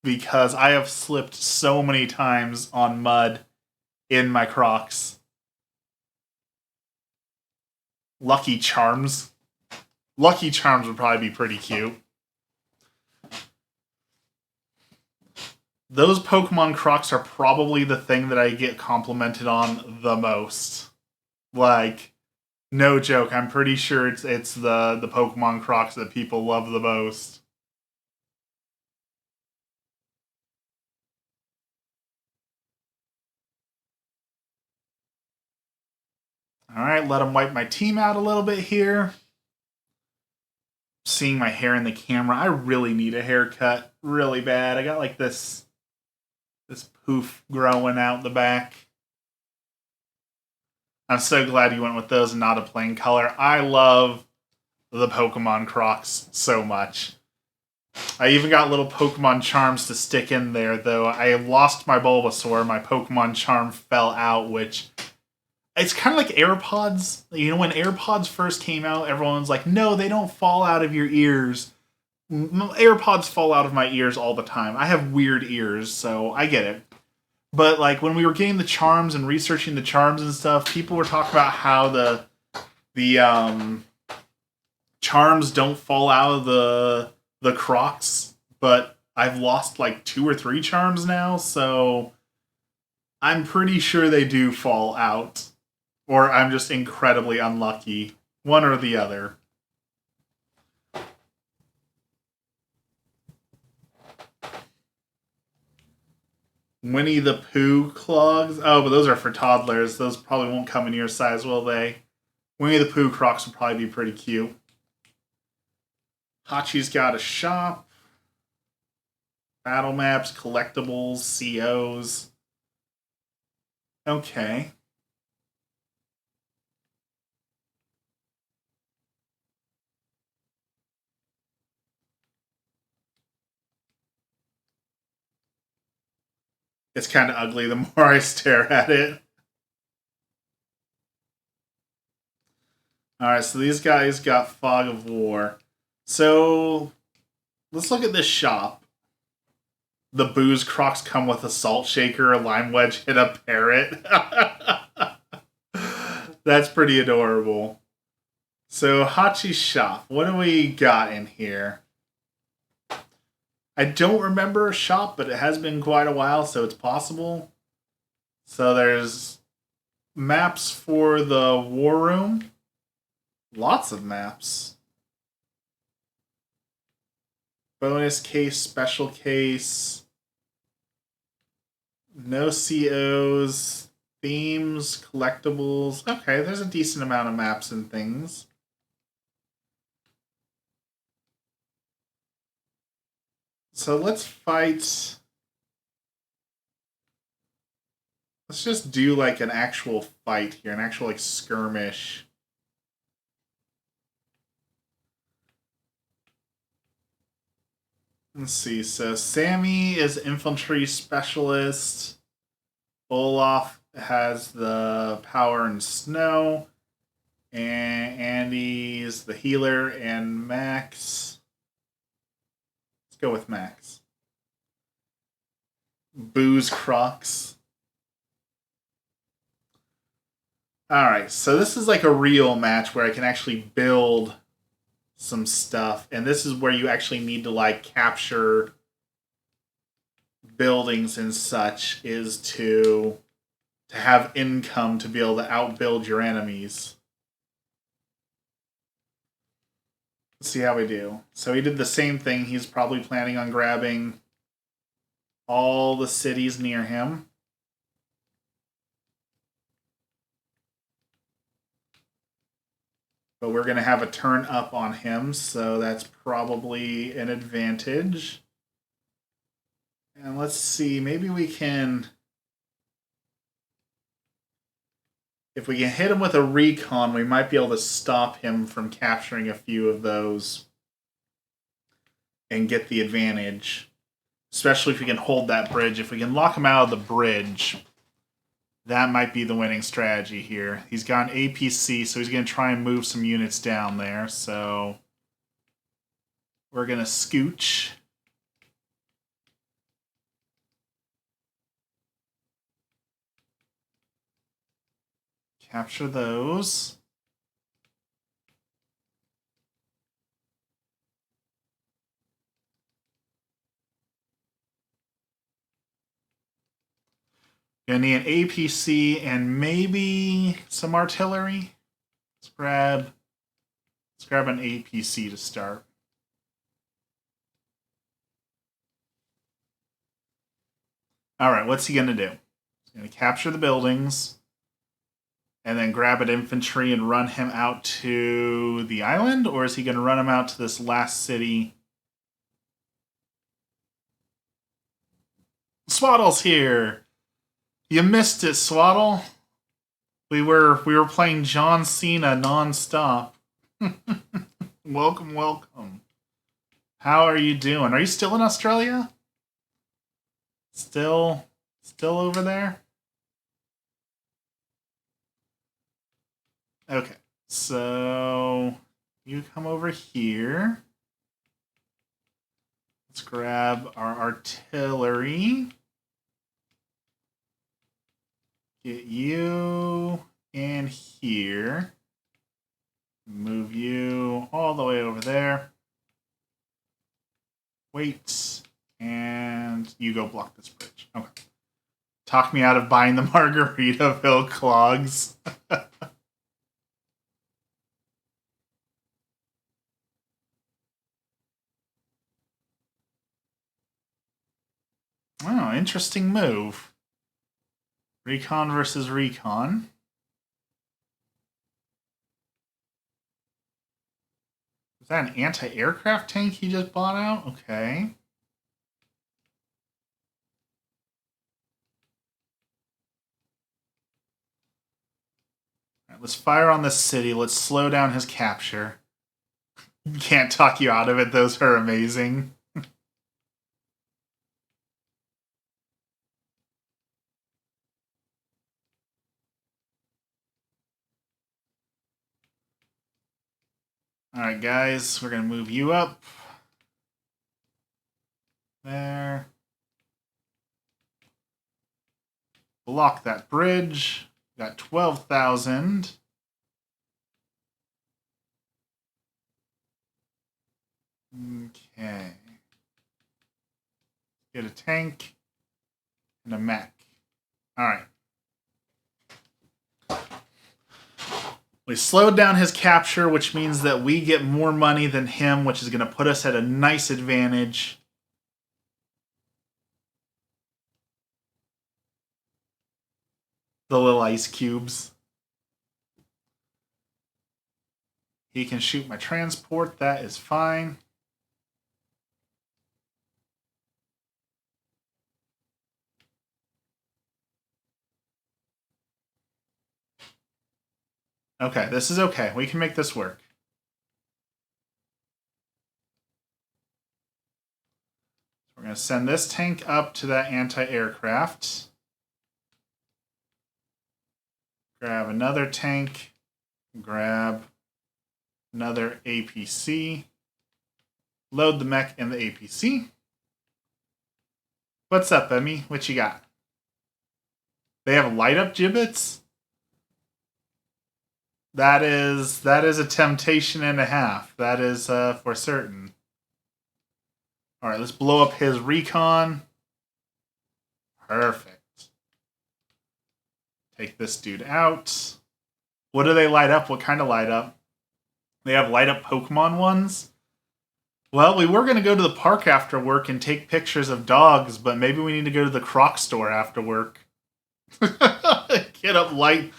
because I have slipped so many times on mud in my Crocs. Lucky Charms. Lucky Charms would probably be pretty cute. Those Pokemon Crocs are probably the thing that I get complimented on the most. Like, no joke, I'm pretty sure it's the Pokemon Crocs that people love the most. Alright, let them wipe my team out a little bit here. Seeing my hair in the camera, I really need a haircut really bad. I got like this poof growing out the back. I'm so glad you went with those and not a plain color. I love the Pokemon Crocs so much. I even got little Pokemon charms to stick in there, though. I lost my Bulbasaur. My Pokemon charm fell out, which... It's kind of like AirPods. You know, when AirPods first came out, everyone was like, no, they don't fall out of your ears. AirPods fall out of my ears all the time. I have weird ears, so I get it. But, like, when we were getting the charms and researching the charms and stuff, people were talking about how the charms don't fall out of the Crocs, but I've lost, like, 2 or 3 charms now, so I'm pretty sure they do fall out. Or I'm just incredibly unlucky. One or the other. Winnie the Pooh clogs. Oh, but those are for toddlers. Those probably won't come in your size, will they? Winnie the Pooh Crocs would probably be pretty cute. Hachi's got a shop. Battle maps, collectibles, COs. Okay. It's kind of ugly the more I stare at it. Alright, so these guys got Fog of War. So, let's look at this shop. The Booze Crocs come with a salt shaker, a lime wedge, and a parrot. That's pretty adorable. So, Hachi's shop. What do we got in here? I don't remember a shop, but it has been quite a while, so it's possible. So there's maps for the War Room. Lots of maps. Bonus case, special case. No COs. Themes, collectibles. Okay, there's a decent amount of maps and things. So let's fight... Let's just do like an actual fight here, an actual like skirmish. Let's see, so Sammy is infantry specialist. Olaf has the power and snow. And Andy's the healer, and Max... Go with Max. Booze Crocs. Alright, so this is like a real match where I can actually build some stuff. And this is where you actually need to like capture buildings and such, is to have income to be able to outbuild your enemies. See how we do. So he did the same thing. He's probably planning on grabbing all the cities near him. But we're going to have a turn up on him, so that's probably an advantage. And let's see, maybe we can... If we can hit him with a recon, we might be able to stop him from capturing a few of those and get the advantage. Especially if we can hold that bridge. If we can lock him out of the bridge, That might be the winning strategy here. He's got an APC, so he's going to try and move some units down there. So we're going to scooch. Capture those. Gonna need an APC and maybe some artillery. Let's grab an APC to start. Alright, what's he gonna do? He's gonna capture the buildings and then grab an infantry and run him out to the island, or is he gonna run him out to this last city? Swaddle's here! You missed it, Swaddle. We were playing John Cena nonstop. Welcome, welcome. How are you doing? Are you still in Australia? Still over there? Okay, so you come over here. Let's grab our artillery. Get you in here. Move you all the way over there. Wait. And you go block this bridge. Okay. Talk me out of buying the Margaritaville clogs. Oh, interesting move. Recon versus recon. Is that an anti-aircraft tank he just bought out? Okay. All right, let's fire on this city. Let's slow down his capture. Can't talk you out of it. Those are amazing. Alright, guys, we're going to move you up. There. Block that bridge. Got 12,000. Okay. Get a tank and a mech. Alright. We slowed down his capture, which means that we get more money than him, which is going to put us at a nice advantage. The little ice cubes. He can shoot my transport. That is fine. Okay, this is okay. We can make this work. We're going to send this tank up to that anti-aircraft. Grab another tank. Grab another APC. Load the mech in the APC. What's up, Emmy? What you got? They have light-up gibbets? That is a temptation and a half. That is for certain. All right, let's blow up his recon. Perfect. Take this dude out. What do they light up? What kind of light up? They have light up Pokemon ones? Well, we were going to go to the park after work and take pictures of dogs, but maybe we need to go to the Croc store after work. Get up light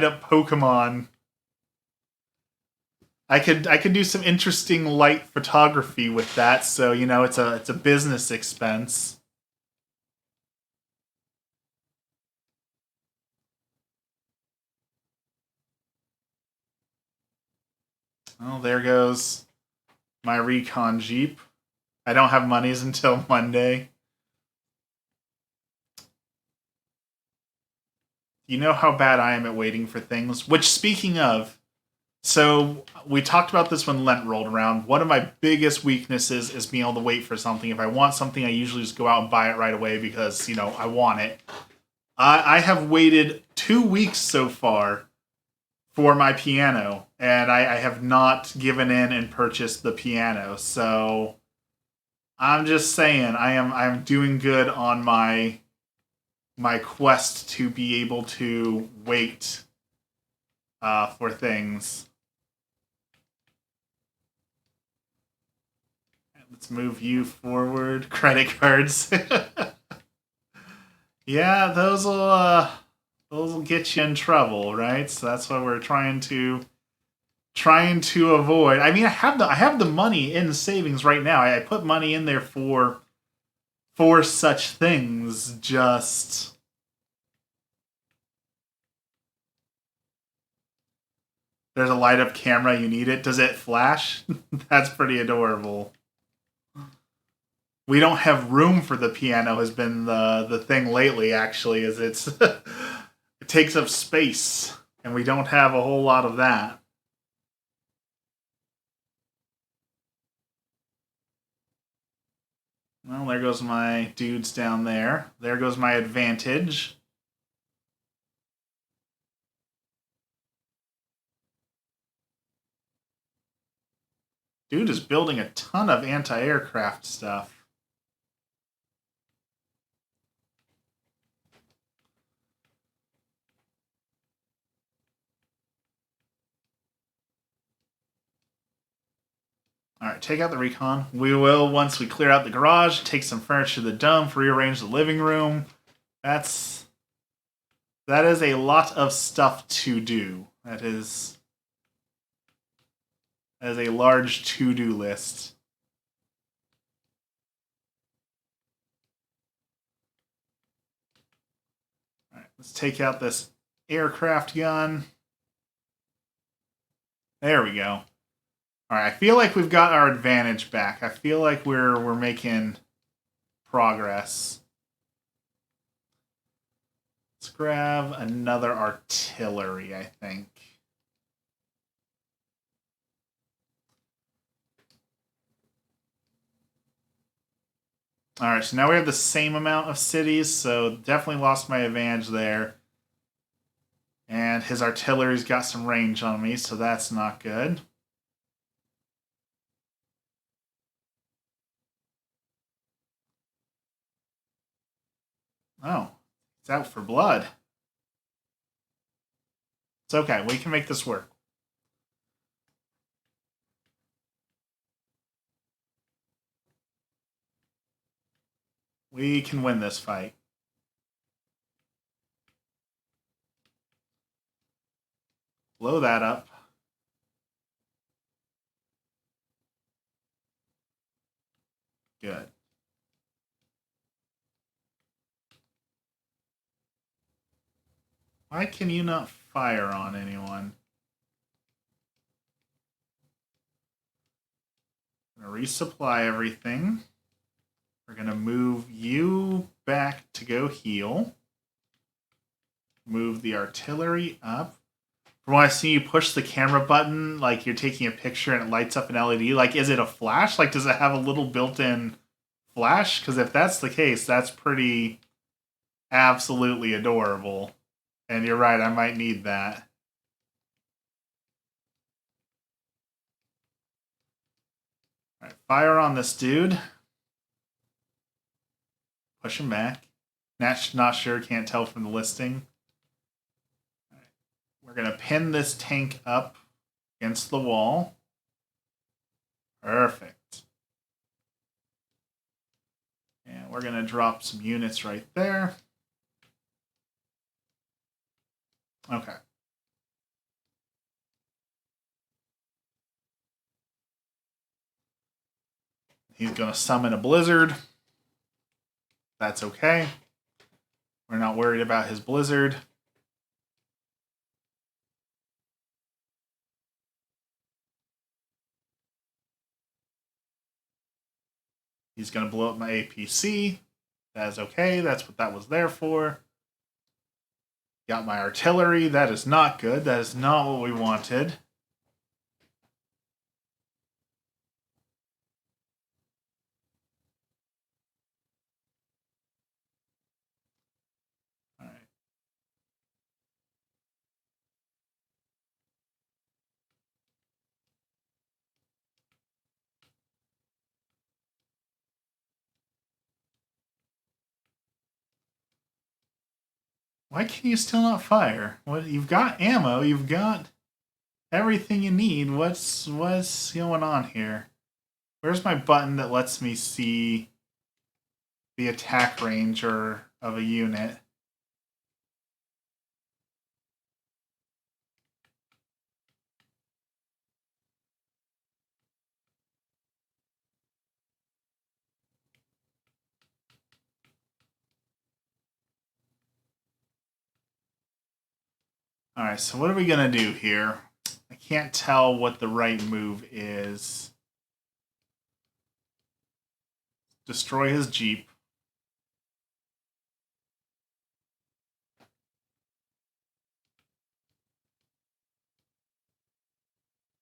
up Pokemon. I could do some interesting light photography with that, so you know it's a business expense. Oh, there goes my recon Jeep. I don't have monies until Monday. You know how bad I am at waiting for things. Which, speaking of, so we talked about this when Lent rolled around. One of my biggest weaknesses is being able to wait for something. If I want something, I usually just go out and buy it right away because, I want it. I have waited 2 weeks so far for my piano, and I have not given in and purchased the piano. So I'm just saying, I'm doing good on my quest to be able to wait for things. Let's move you forward. Credit cards. Yeah, those will get you in trouble, right? So that's what we're trying to avoid. I mean, I have the money in savings right now. I put money in there for such things. Just there's a light up camera. You need it. Does it flash? That's pretty adorable. We don't have room for the piano has been the thing lately. Actually, is it takes up space, and we don't have a whole lot of that. Well, there goes my dudes down there. There goes my advantage. Dude is building a ton of anti-aircraft stuff. Alright, take out the recon. We will, once we clear out the garage, take some furniture to the dump, rearrange the living room. That is a lot of stuff to do. That is a large to-do list. Alright, let's take out this aircraft gun. There we go. Alright, I feel like we've got our advantage back. I feel like we're making progress. Let's grab another artillery, I think. Alright, so now we have the same amount of cities, so definitely lost my advantage there. And his artillery's got some range on me, so that's not good. Oh, it's out for blood. It's okay, we can make this work. We can win this fight. Blow that up. Good. Why can you not fire on anyone? I'm gonna resupply everything. We're gonna move you back to go heal. Move the artillery up. From what I see, you push the camera button like you're taking a picture and it lights up an LED. Like, is it a flash? Like, does it have a little built-in flash? Because if that's the case, that's pretty absolutely adorable. And you're right, I might need that. All right, fire on this dude. Push him back. Not sure, can't tell from the listing. All right. We're going to pin this tank up against the wall. Perfect. And we're going to drop some units right there. Okay. He's going to summon a blizzard. That's okay. We're not worried about his blizzard. He's going to blow up my APC. That is okay. That's what that was there for. Got my artillery. That is not good. That is not what we wanted. All right. Why can you still not fire? What, you've got ammo. You've got everything you need. What's going on here? Where's my button that lets me see the attack range of a unit? Alright, so what are we going to do here? I can't tell what the right move is. Destroy his Jeep.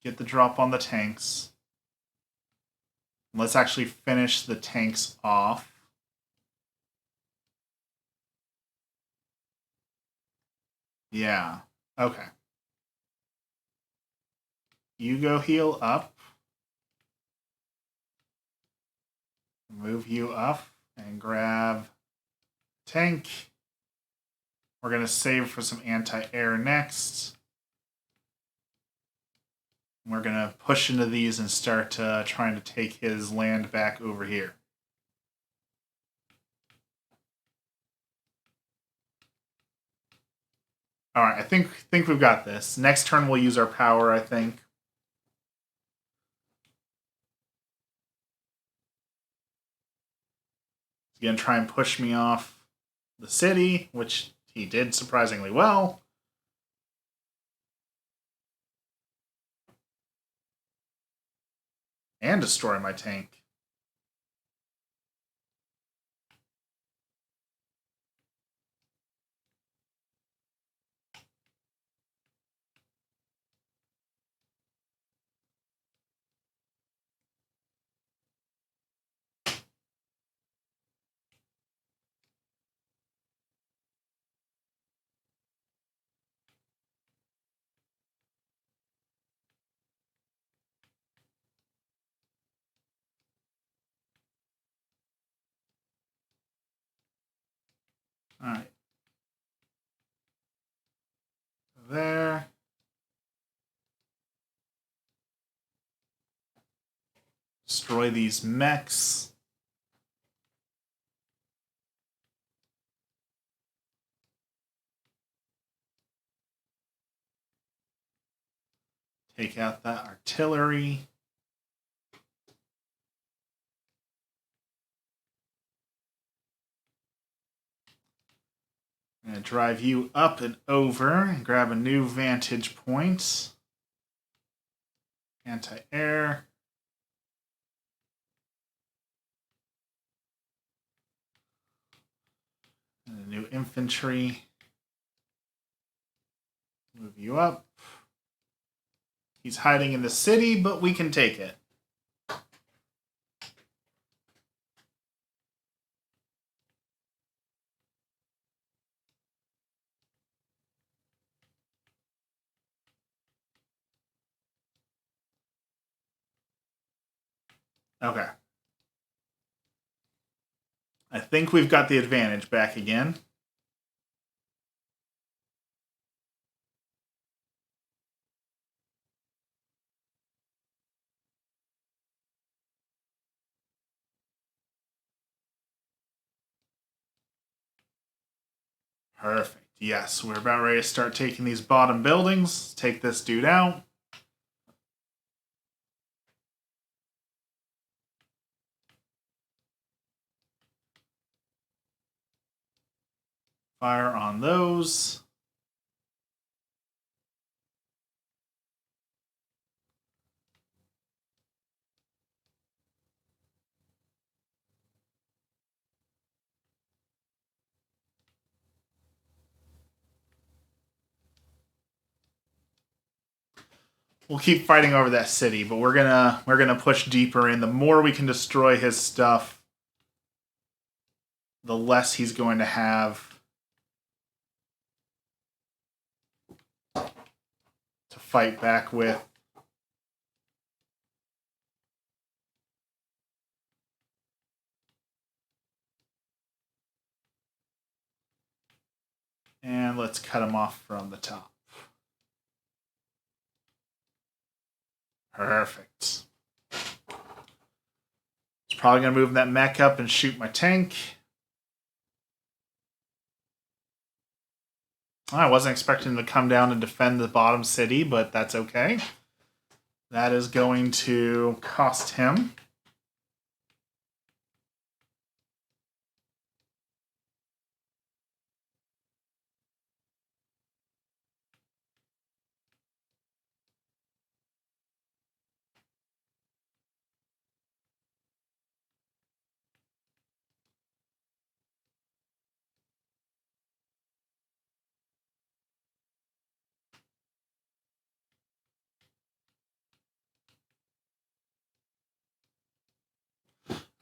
Get the drop on the tanks. Let's actually finish the tanks off. Yeah. Okay. You go heal up. Move you up and grab tank. We're going to save for some anti-air next. We're going to push into these and start trying to take his land back over here. All right, I think we've got this. Next turn we'll use our power, I think. He's going to try and push me off the city, which he did surprisingly well. And destroy my tank. All right. There. Destroy these mechs. Take out that artillery. I'm going to drive you up and over and grab a new vantage point. Anti-air. And a new infantry. Move you up. He's hiding in the city, but we can take it. Okay. I think we've got the advantage back again. Perfect. Yes, we're about ready to start taking these bottom buildings. Take this dude out. Fire on those. we'll keep fighting over that city, but we're gonna push deeper in. The more we can destroy his stuff, the less he's going to have to fight back with. And let's cut him off from the top. Perfect. It's probably going to move that mech up and shoot my tank. I wasn't expecting to come down and defend the bottom city, but that's okay. That is going to cost him.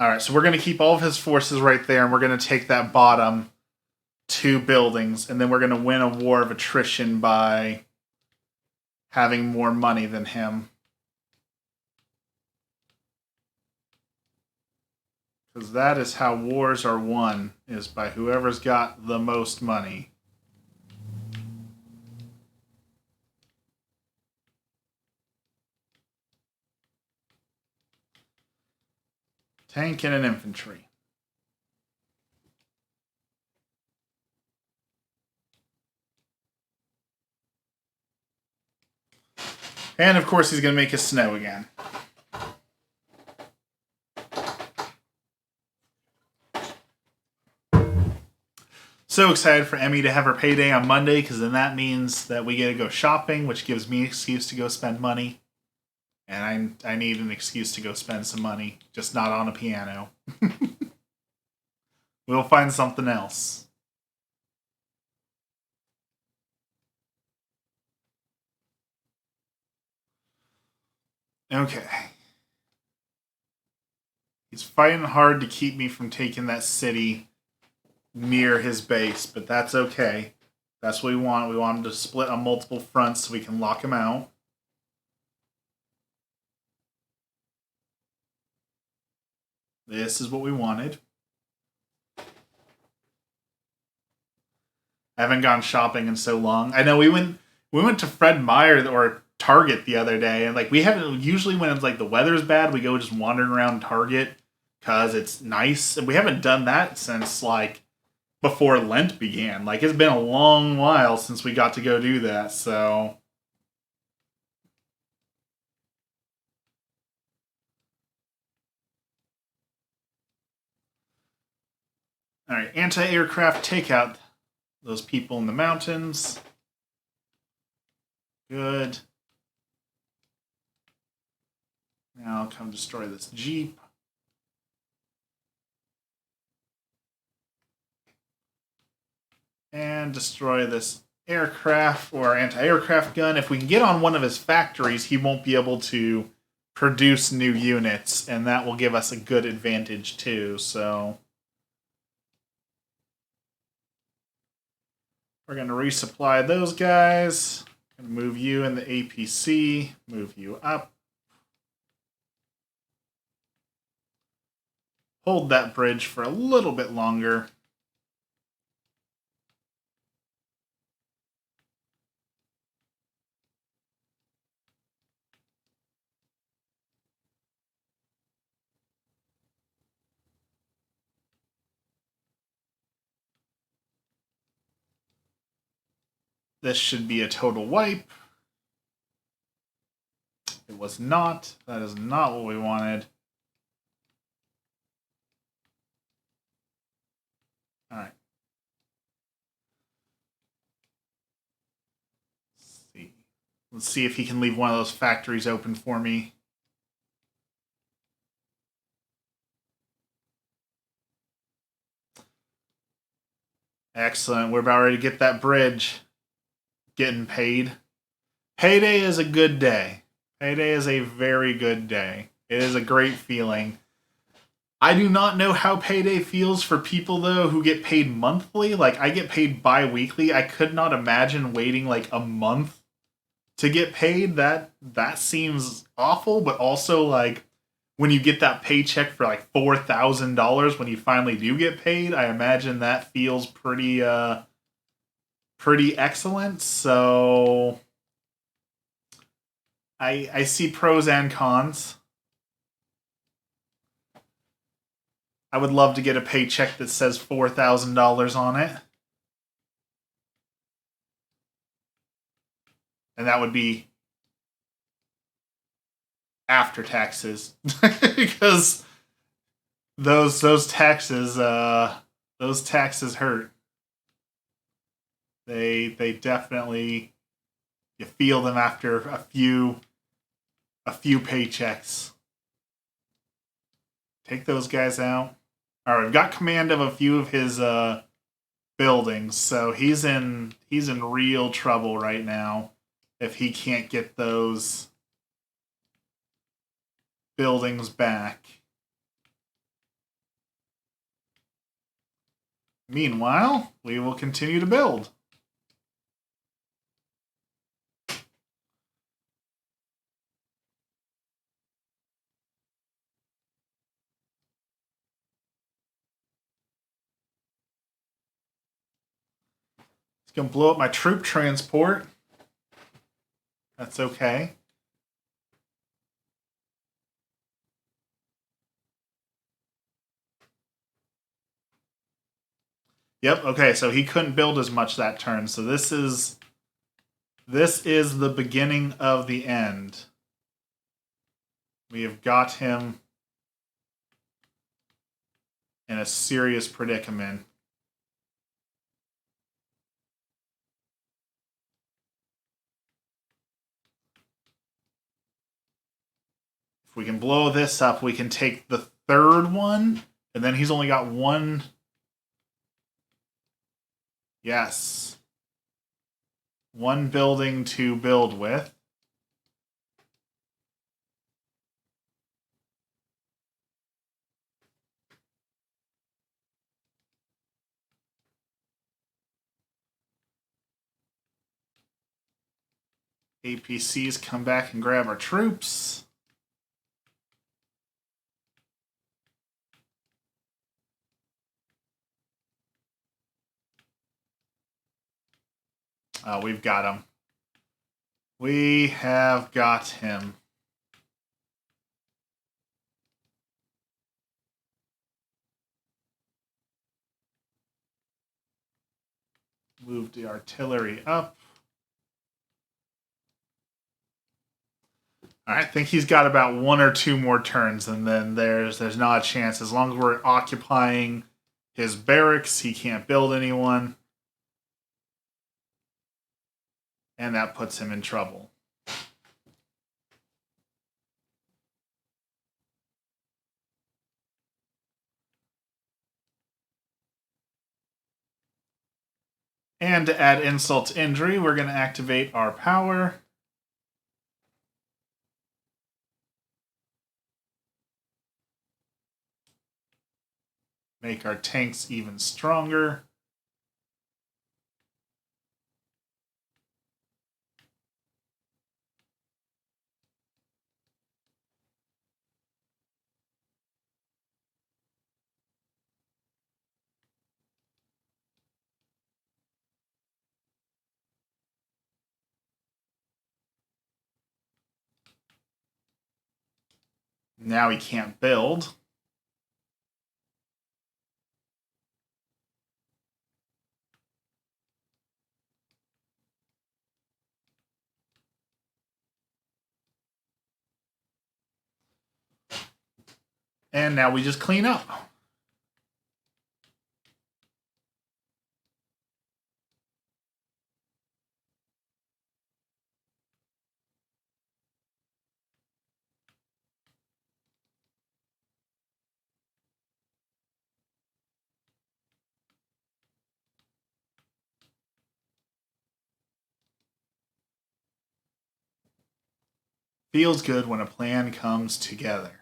All right, so we're going to keep all of his forces right there, and we're going to take that bottom 2 buildings, and then we're going to win a war of attrition by having more money than him. Because that is how wars are won, is by whoever's got the most money. Tank and an infantry. And of course he's going to make it snow again. So excited for Emmy to have her payday on Monday, because then that means that we get to go shopping, which gives me an excuse to go spend money. And I need an excuse to go spend some money, just not on a piano. We'll find something else. Okay. He's fighting hard to keep me from taking that city near his base, but that's okay. That's what we want. We want him to split on multiple fronts so we can lock him out. This is what we wanted. I haven't gone shopping in so long. I know we went to Fred Meyer or Target the other day, and like we haven't usually when it's like the weather's bad, we go just wandering around Target because it's nice, and we haven't done that since like before Lent began. Like it's been a long while since we got to go do that, so. Alright, anti-aircraft, take out those people in the mountains. Good. Now I'll come destroy this Jeep. And destroy this aircraft or anti-aircraft gun. If we can get on one of his factories, he won't be able to produce new units, and that will give us a good advantage too, so. We're going to resupply those guys. Going to move you in the APC. Move you up. Hold that bridge for a little bit longer. This should be a total wipe. It was not. That is not what we wanted. Alright. Let's see if he can leave one of those factories open for me. Excellent. We're about ready to get that bridge. Getting paid. Payday is a good day. Payday is a very good day. It is a great feeling. I do not know how payday feels for people though who get paid monthly. Like I get paid bi-weekly. I could not imagine waiting like a month to get paid. That seems awful, but also like when you get that paycheck for like $4,000 when you finally do get paid, I imagine that feels pretty excellent. So I see pros and cons. I would love to get a paycheck that says $4,000 on it. And that would be after taxes. Because those taxes hurt. They definitely, you feel them after a few paychecks. Take those guys out. All right, we've got command of a few of his buildings, so he's in real trouble right now if he can't get those buildings back. Meanwhile, we will continue to build. It's going to blow up my troop transport. That's okay. Yep, okay, so he couldn't build as much that turn. So this is the beginning of the end. We have got him in a serious predicament. If we can blow this up, we can take the third one, and then he's only got one. Yes. One building to build with. APCs come back and grab our troops. Oh, we've got him. We have got him. Move the artillery up. All right, I think he's got about one or two more turns, and then there's not a chance. As long as we're occupying his barracks, he can't build anyone. And that puts him in trouble. And to add insult to injury, we're going to activate our power. Make our tanks even stronger. Now he can't build. And now we just clean up. Feels good when a plan comes together.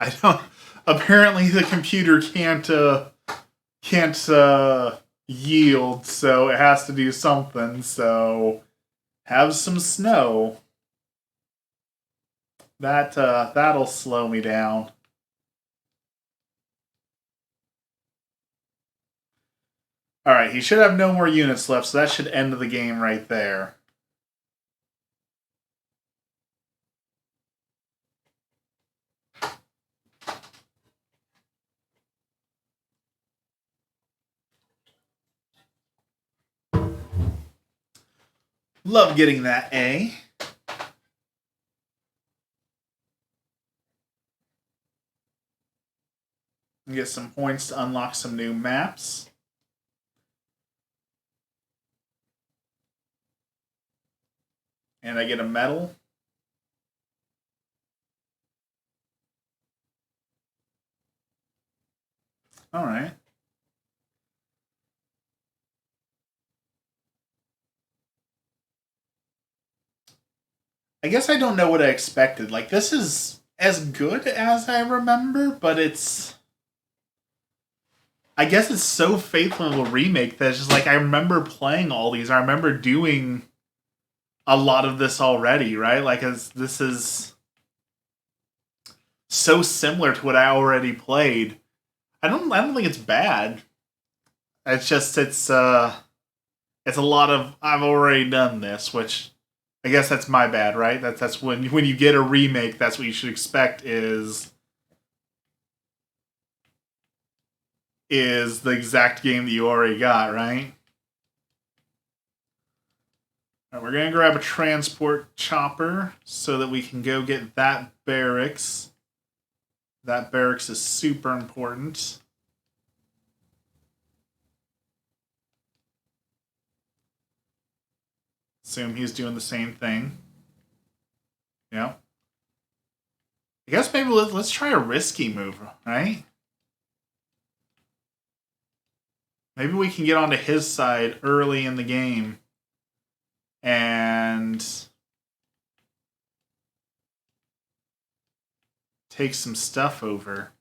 I don't. Apparently, the computer can't yield, so it has to do something. So have some snow. That'll slow me down. All right, he should have no more units left, so that should end the game right there. Love getting that A. Get some points to unlock some new maps. And I get a medal. All right. I guess I don't know what I expected. Like, this is as good as I remember, but it's. I guess it's so faithful to a remake that it's just like I remember playing all these. I remember doing a lot of this already, right? Like, as this is so similar to what I already played. I don't think it's bad. It's just it's a lot of I've already done this, which I guess that's my bad, right? That's when you get a remake, that's what you should expect is the exact game that you already got, right? All right, we're gonna grab a transport chopper so that we can go get that barracks. That barracks is super important. Assume he's doing the same thing. Yeah. I guess maybe let's try a risky move, right? Maybe we can get onto his side early in the game and take some stuff over.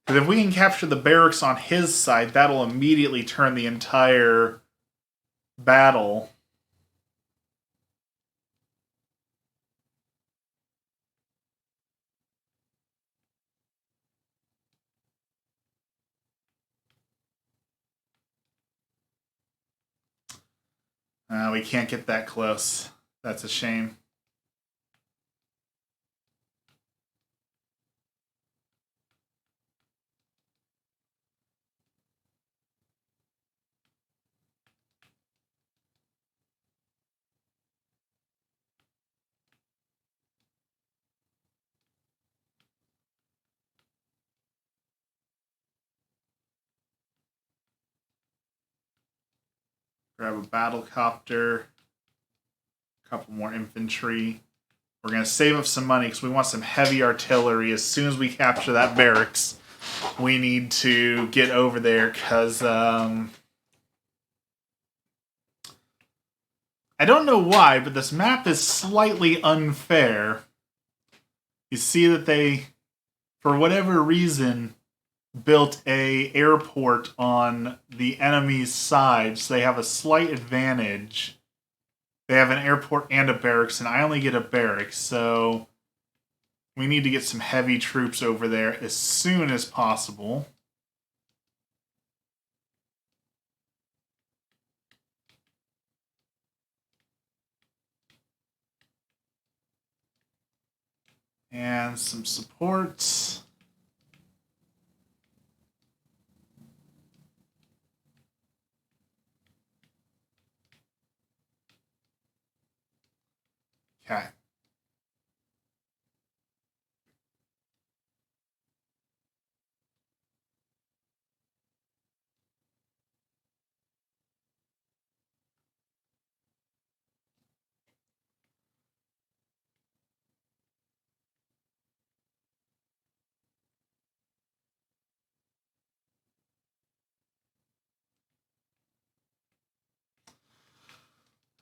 Because if we can capture the barracks on his side, that'll immediately turn the entire battle. We can't get that close. That's a shame. Grab a battle copter. A couple more infantry. We're going to save up some money because we want some heavy artillery. As soon as we capture that barracks, we need to get over there because I don't know why, but this map is slightly unfair. You see that they, for whatever reason, built a airport on the enemy's side, so they have a slight advantage. They have an airport and a barracks, and I only get a barracks, so we need to get some heavy troops over there as soon as possible. And some supports. Okay.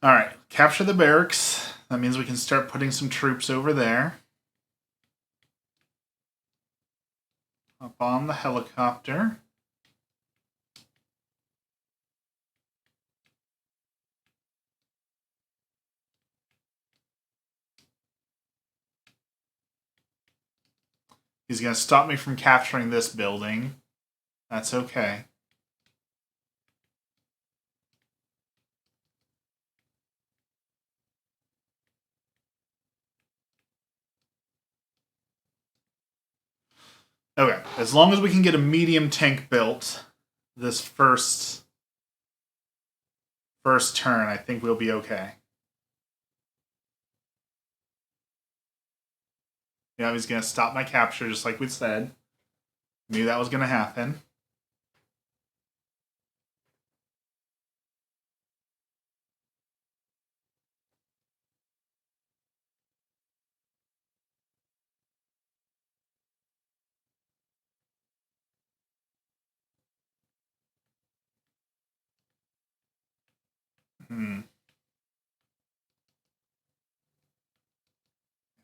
Alright, capture the barracks. That means we can start putting some troops over there. Up on the helicopter. He's going to stop me from capturing this building. That's okay. Okay, as long as we can get a medium tank built this first turn, I think we'll be okay. Yeah, he's going to stop my capture just like we said. Knew that was going to happen.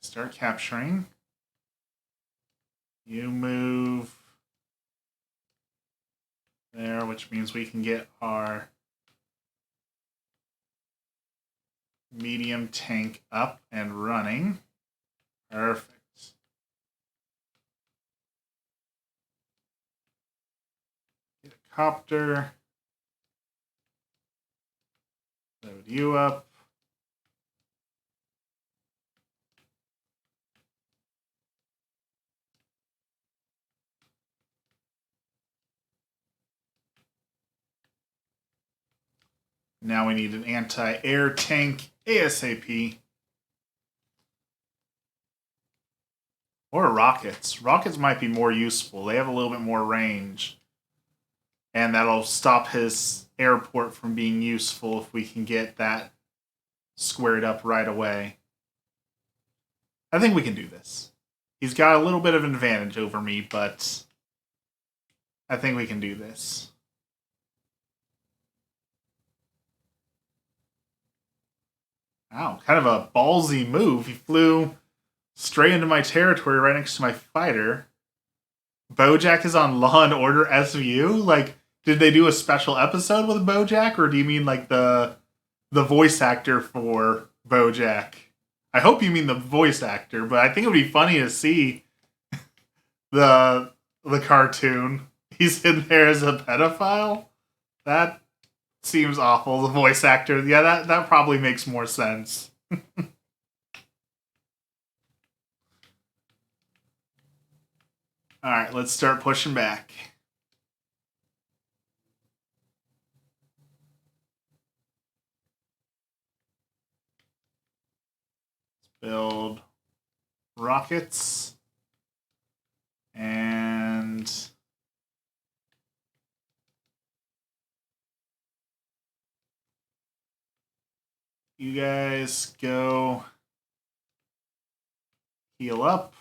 Start capturing. You move there, which means we can get our medium tank up and running. Perfect. Get a copter. Load you up. Now we need an anti-air tank ASAP. Or rockets. Rockets might be more useful. They have a little bit more range. And that'll stop his airport from being useful if we can get that squared up right away. I think we can do this. He's got a little bit of an advantage over me, but I think we can do this. Wow, kind of a ballsy move. He flew straight into my territory right next to my fighter. Bojack is on Law and Order SVU? Like, did they do a special episode with Bojack, or do you mean like the voice actor for Bojack? I hope you mean the voice actor, but I think it would be funny to see the cartoon. He's in there as a pedophile? That seems awful. The voice actor. Yeah, that probably makes more sense. Alright, let's start pushing back. Build rockets. And you guys go heal up.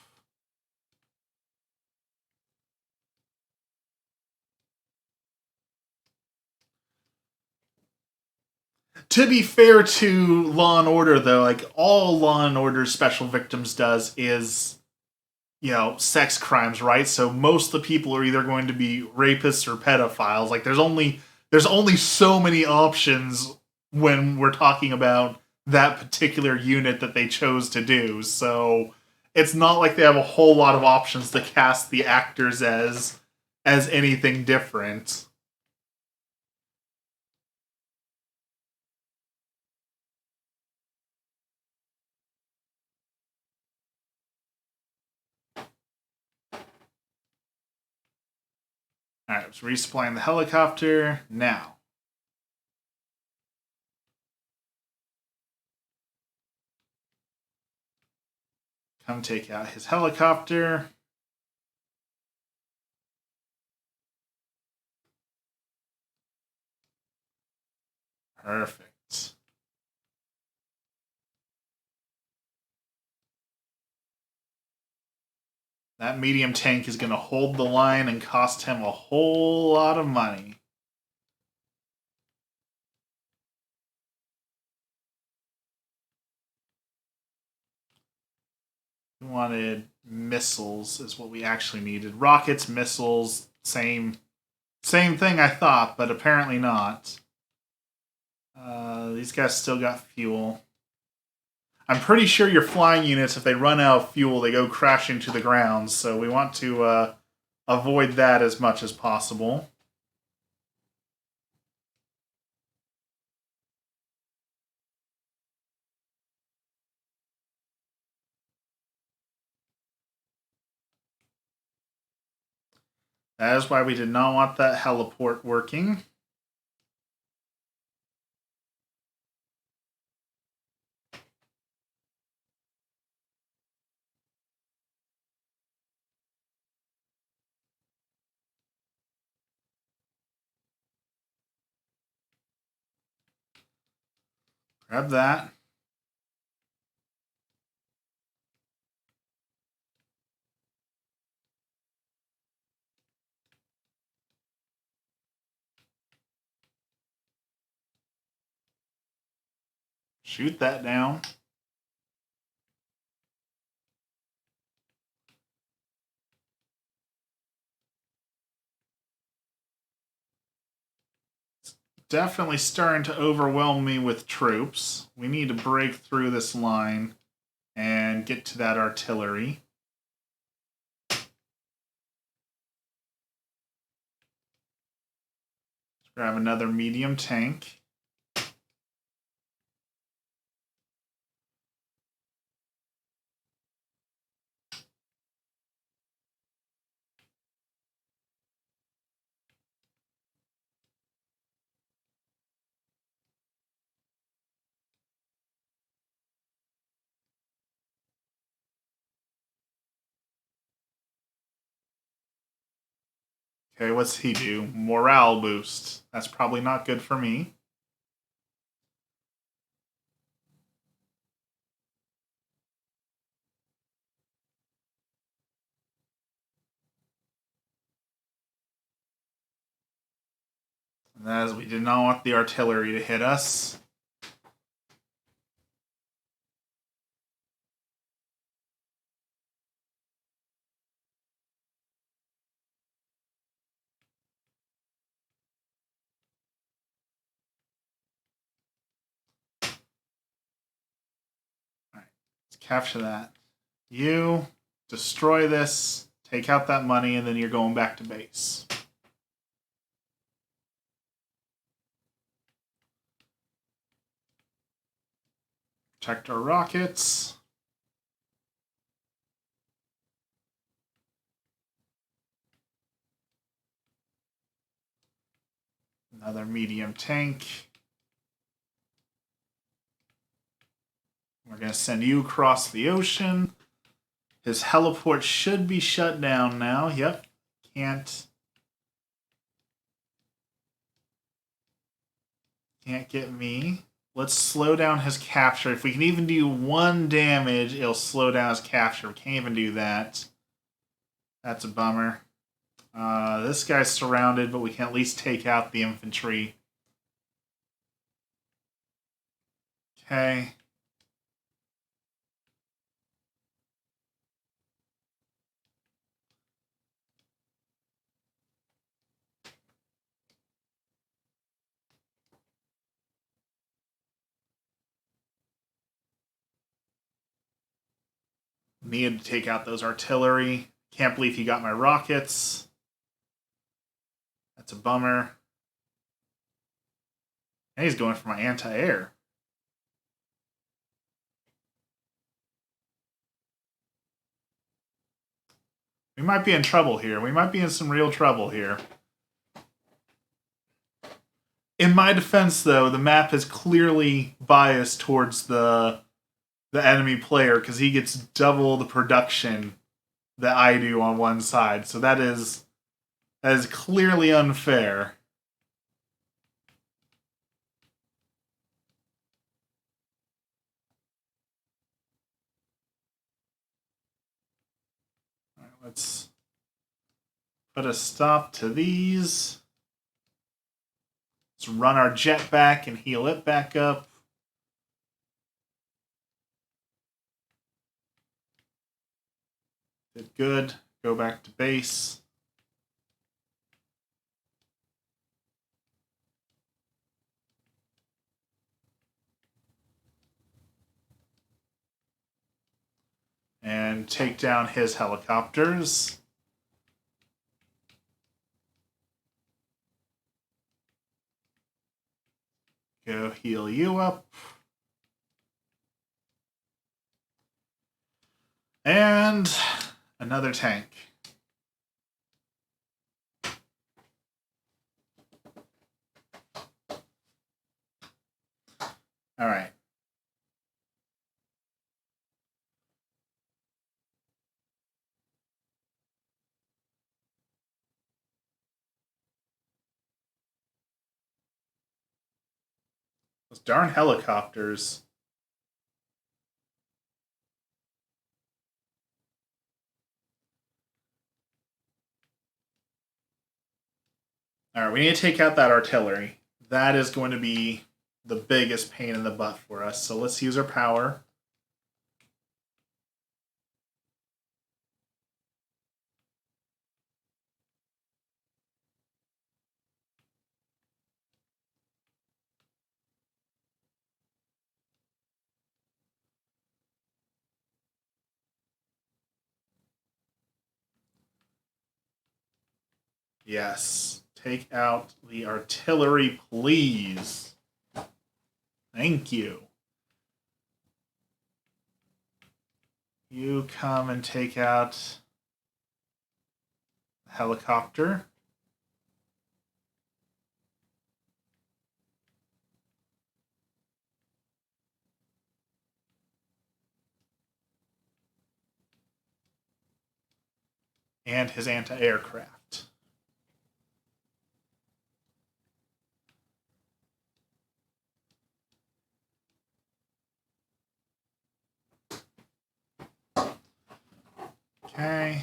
To be fair to Law and Order, though, like all Law and Order Special Victims does is, sex crimes, right? So most of the people are either going to be rapists or pedophiles. Like there's only so many options when we're talking about that particular unit that they chose to do. So it's not like they have a whole lot of options to cast the actors as anything different. All right, so resupplying the helicopter now. Come take out his helicopter. Perfect. That medium tank is going to hold the line and cost him a whole lot of money. We wanted missiles is what we actually needed. Rockets, missiles, same thing I thought, but apparently not. These guys still got fuel. I'm pretty sure your flying units, if they run out of fuel, they go crashing to the ground. So we want to avoid that as much as possible. That is why we did not want that heliport working. Grab that. Shoot that down. Definitely starting to overwhelm me with troops. We need to break through this line and get to that artillery. Let's grab another medium tank. Okay, what's he do? Morale boost. That's probably not good for me. And that is, we did not want the artillery to hit us. Alright, let's capture that. You destroy this, take out that money, and then you're going back to base. Protect our rockets. Another medium tank. We're going to send you across the ocean. His heliport should be shut down now. Yep. Can't get me. Let's slow down his capture. If we can even do 1 damage, it'll slow down his capture. We can't even do that. That's a bummer. This guy's surrounded, but we can at least take out the infantry. Okay. Needed to take out those artillery. Can't believe he got my rockets. That's a bummer. And he's going for my anti-air. We might be in trouble here. We might be in some real trouble here. In my defense, though, the map is clearly biased towards the enemy player because he gets double the production that I do on one side. So that is clearly unfair. All right, let's put a stop to these. Let's run our jet back and heal it back up. Did good. Go back to base. And take down his helicopters. Go heal you up. And another tank. All right. Those darn helicopters. All right, we need to take out that artillery. That is going to be the biggest pain in the butt for us. So let's use our power. Yes. Take out the artillery, please. Thank you. You come and take out the helicopter. And his anti-aircraft. Okay.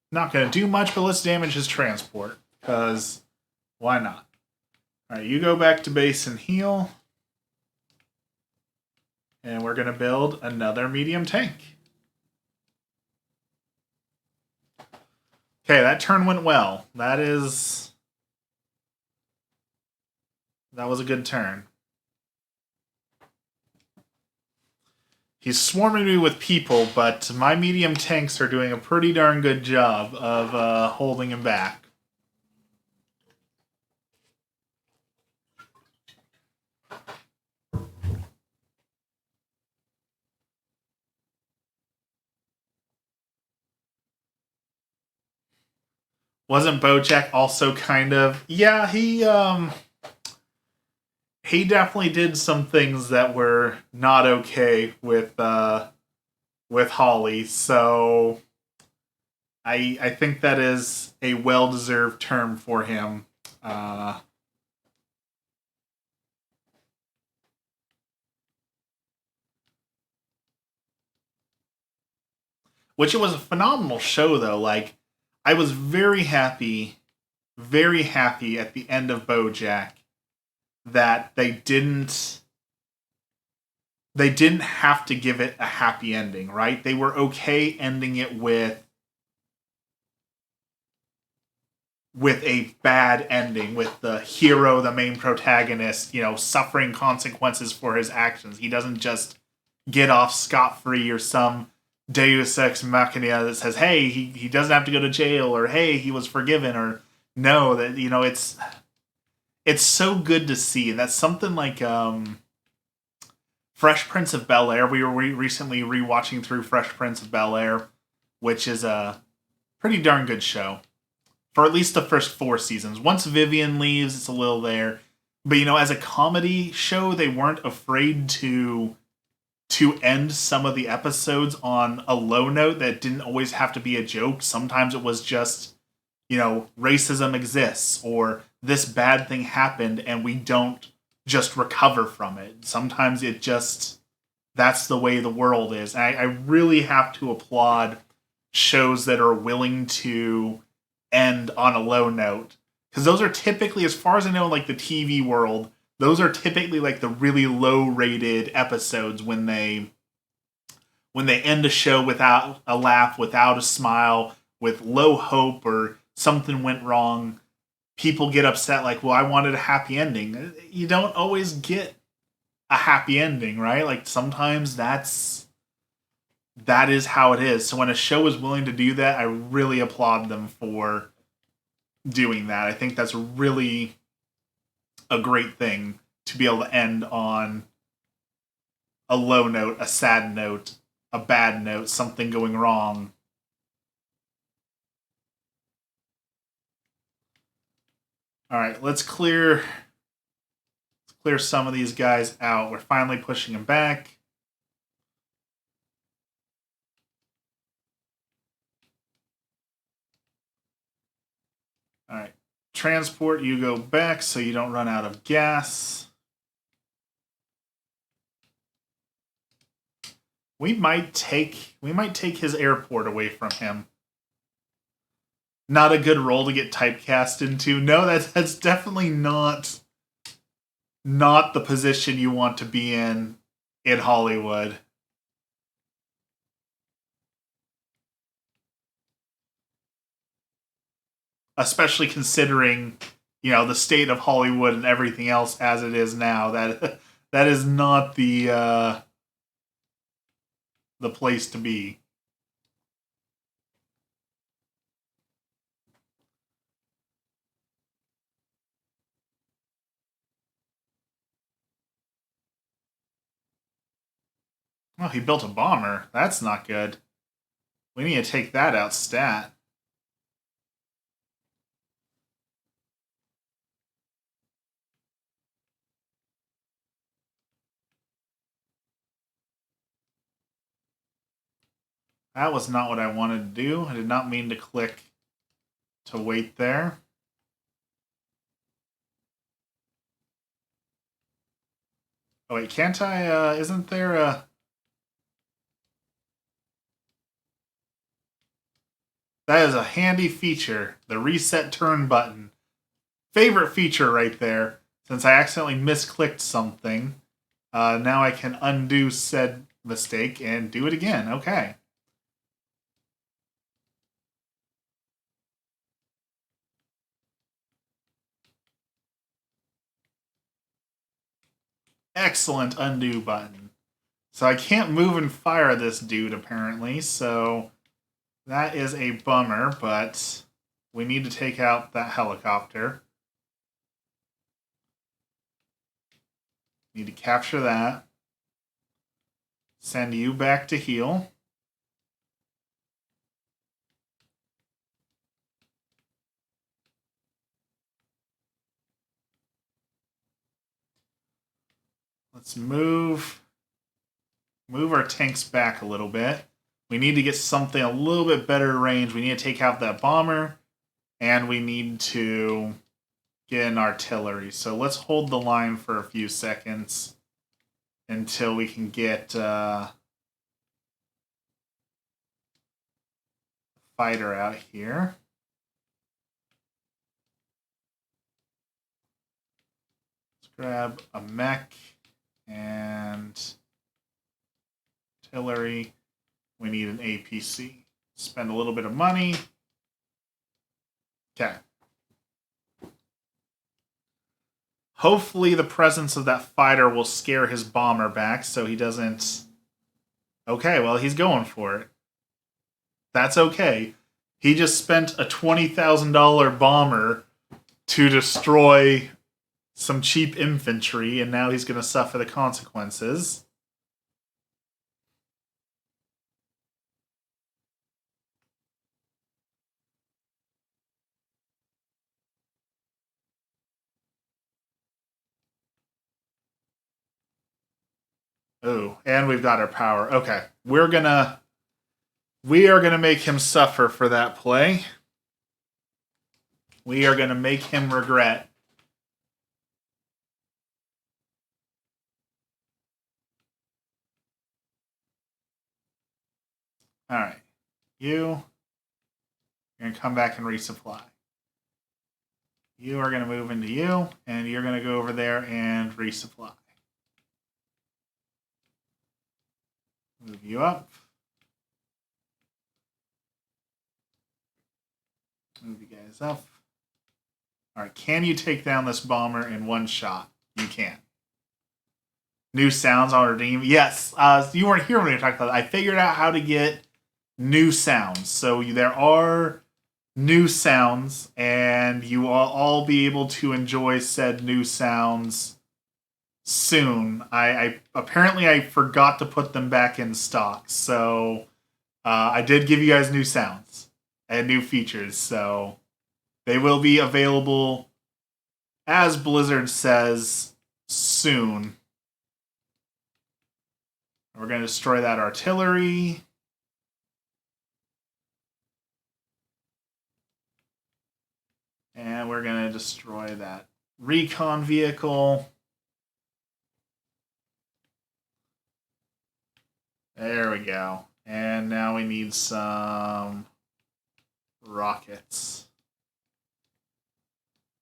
Not going to do much, but let's damage his transport. Because why not? Alright, you go back to base and heal. And we're going to build another medium tank. Okay, that turn went well. That was a good turn. He's swarming me with people, but my medium tanks are doing a pretty darn good job of holding him back. Wasn't Bojack also kind of... Yeah, he definitely did some things that were not okay with Holly, so I think that is a well-deserved term for him. Which it was a phenomenal show, though. Like, I was very happy at the end of BoJack that they didn't have to give it a happy ending, right? They were okay ending it with a bad ending, with the hero, the main protagonist, suffering consequences for his actions. He doesn't just get off scot-free or some Deus Ex Machina that says, hey, he doesn't have to go to jail, or hey, he was forgiven, or no, that, it's so good to see. And that's something like Fresh Prince of Bel-Air. We were recently rewatching through Fresh Prince of Bel-Air, which is a pretty darn good show. For at least the first 4 seasons. Once Vivian leaves, it's a little there. But, as a comedy show, they weren't afraid to end some of the episodes on a low note that didn't always have to be a joke. Sometimes it was just, racism exists, or this bad thing happened and we don't just recover from it. Sometimes it just, that's the way the world is. And I really have to applaud shows that are willing to end on a low note. Because those are typically, as far as I know, like the TV world, those are typically like the really low rated episodes when they end a show without a laugh, without a smile, with low hope or something went wrong. People get upset like, well, I wanted a happy ending. You don't always get a happy ending, right? Like sometimes that is how it is. So when a show is willing to do that, I really applaud them for doing that. I think that's really a great thing to be able to end on a low note, a sad note, a bad note, something going wrong. All right, let's clear some of these guys out. We're finally pushing them back. All right, transport, you go back so you don't run out of gas. We might take his airport away from him. Not a good role to get typecast into. No, that's definitely not the position you want to be in Hollywood. Especially considering, the state of Hollywood and everything else as it is now. That is not the place to be. Oh, he built a bomber. That's not good. We need to take that out stat. That was not what I wanted to do. I did not mean to click to wait there. Oh wait, can't I, isn't there a... That is a handy feature, the reset turn button. Favorite feature right there. Since I accidentally misclicked something, now I can undo said mistake and do it again. Okay. Excellent undo button. So I can't move and fire this dude apparently, so that is a bummer, but we need to take out that helicopter. Need to capture that. Send you back to heal. Let's move our tanks back a little bit. We need to get something a little bit better range. We need to take out that bomber, and we need to get an artillery. So let's hold the line for a few seconds until we can get fighter out here. Let's grab a mech and artillery. We need an APC. Spend a little bit of money. Okay. Hopefully the presence of that fighter will scare his bomber back so he doesn't... Okay, well, he's going for it. That's okay. He just spent a $20,000 bomber to destroy some cheap infantry, and now he's going to suffer the consequences. Oh, and we've got our power. Okay, we are gonna make him suffer for that play. We are gonna make him regret. All right, you're gonna come back and resupply. You are going to move into you, and you're going to go over there and resupply. Move you up. Move you guys up. All right, can you take down this bomber in one shot? You can. New sounds on redeem. Yes, you weren't here when we were talking about that. I figured out how to get new sounds. So there are new sounds, and you will all be able to enjoy said new sounds soon. I apparently I forgot to put them back in stock, so I did give you guys new sounds and new features, so they will be available, as Blizzard says, soon. We're going to destroy that artillery. And we're going to destroy that recon vehicle. There we go. And now we need some rockets.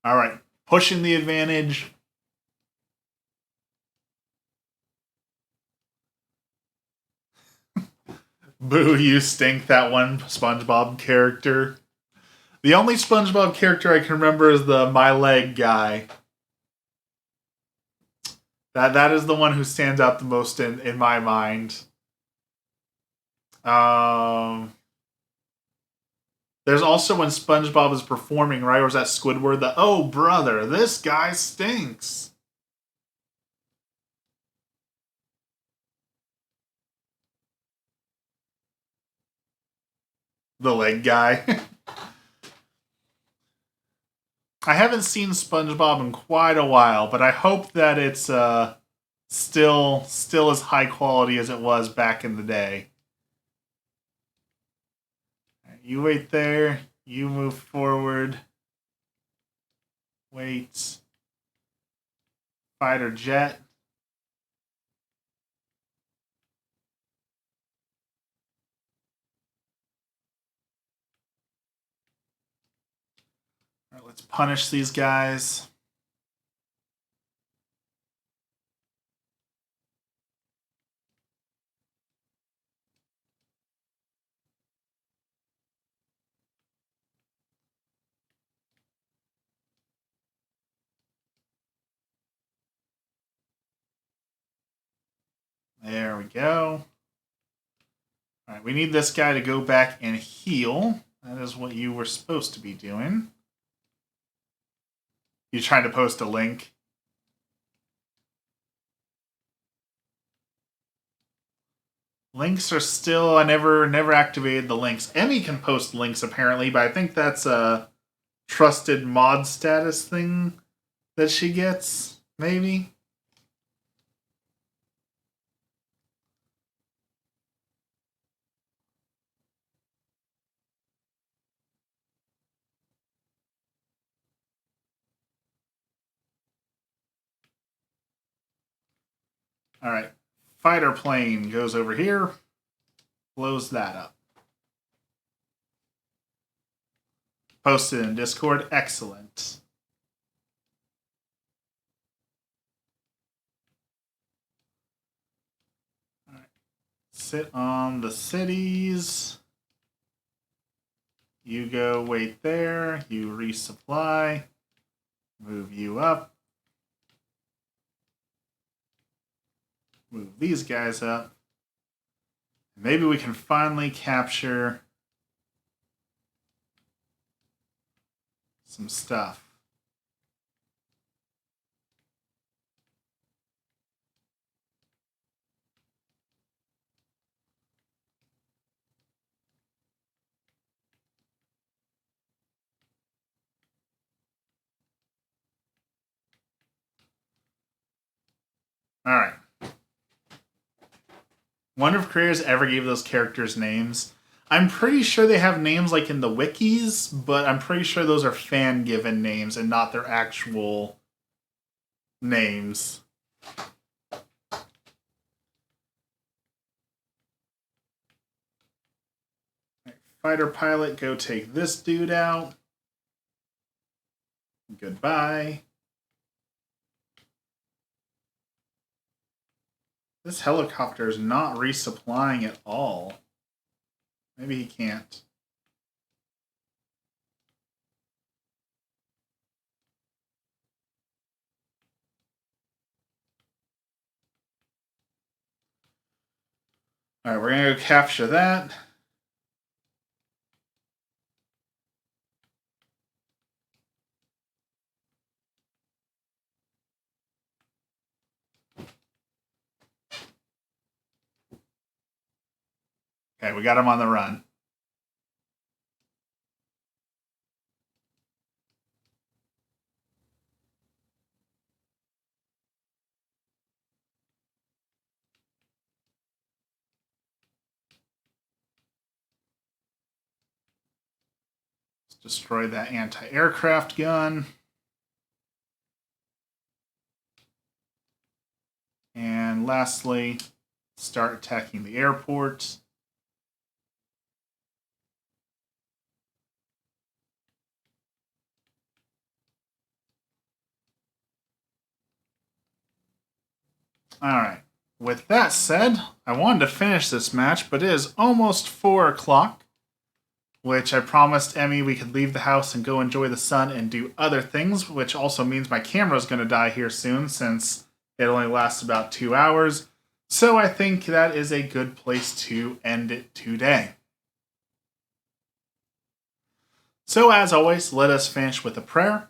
All right. Pushing the advantage. Boo, you stink, that one SpongeBob character. The only SpongeBob character I can remember is the My Leg guy. That is the one who stands out the most in my mind. There's also when SpongeBob is performing, right? Or is that Squidward? Oh, brother, this guy stinks. The leg guy. I haven't seen SpongeBob in quite a while, but I hope that it's still as high quality as it was back in the day. You wait there. You move forward. Wait. Fighter jet. All right, let's punish these guys. There we go. All right, we need this guy to go back and heal. That is what you were supposed to be doing. You trying to post a link? Links are still... I never activated the links. Emmy can post links, apparently, but I think that's a trusted mod status thing that she gets, maybe? All right. Fighter plane goes over here. Blows that up. Posted in Discord. Excellent. All right. Sit on the cities. You go wait there. You resupply. Move you up. Move these guys up. Maybe we can finally capture some stuff. All right. Wonder if creators ever gave those characters names. I'm pretty sure they have names like in the wikis, but I'm pretty sure those are fan-given names and not their actual names. Right, fighter pilot, go take this dude out. Goodbye. This helicopter is not resupplying at all. Maybe he can't. Alright, we're going to go capture that. Okay, we got him on the run. Let's destroy that anti-aircraft gun. And lastly, start attacking the airport. Alright, with that said, I wanted to finish this match, but it is almost 4 o'clock, which I promised Emmy we could leave the house and go enjoy the sun and do other things, which also means my camera's going to die here soon since it only lasts about 2 hours. So I think that is a good place to end it today. So as always, let us finish with a prayer.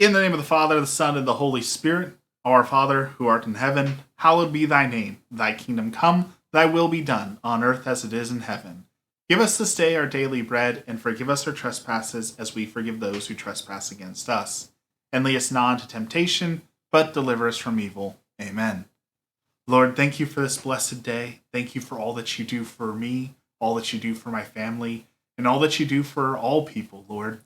In the name of the Father, the Son, and the Holy Spirit, our Father, who art in heaven, hallowed be thy name. Thy kingdom come, thy will be done, on earth as it is in heaven. Give us this day our daily bread, and forgive us our trespasses, as we forgive those who trespass against us. And lead us not into temptation, but deliver us from evil. Amen. Lord, thank you for this blessed day. Thank you for all that you do for me, all that you do for my family, and all that you do for all people, Lord.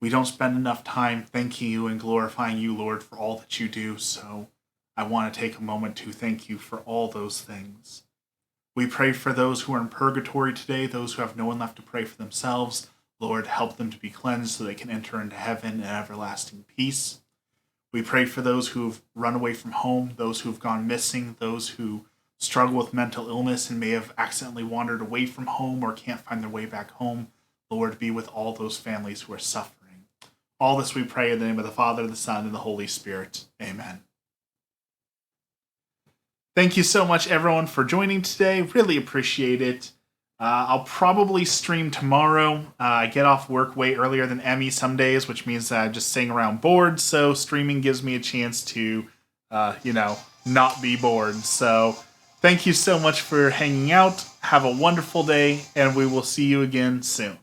We don't spend enough time thanking you and glorifying you, Lord, for all that you do, so I want to take a moment to thank you for all those things. We pray for those who are in purgatory today, those who have no one left to pray for themselves. Lord, help them to be cleansed so they can enter into heaven in everlasting peace. We pray for those who have run away from home, those who have gone missing, those who struggle with mental illness and may have accidentally wandered away from home or can't find their way back home. Lord, be with all those families who are suffering. All this we pray in the name of the Father, the Son, and the Holy Spirit. Amen. Thank you so much, everyone, for joining today. Really appreciate it. I'll probably stream tomorrow. I get off work way earlier than Emmy some days, which means that I'm just sitting around bored. So streaming gives me a chance to, not be bored. So thank you so much for hanging out. Have a wonderful day, and we will see you again soon.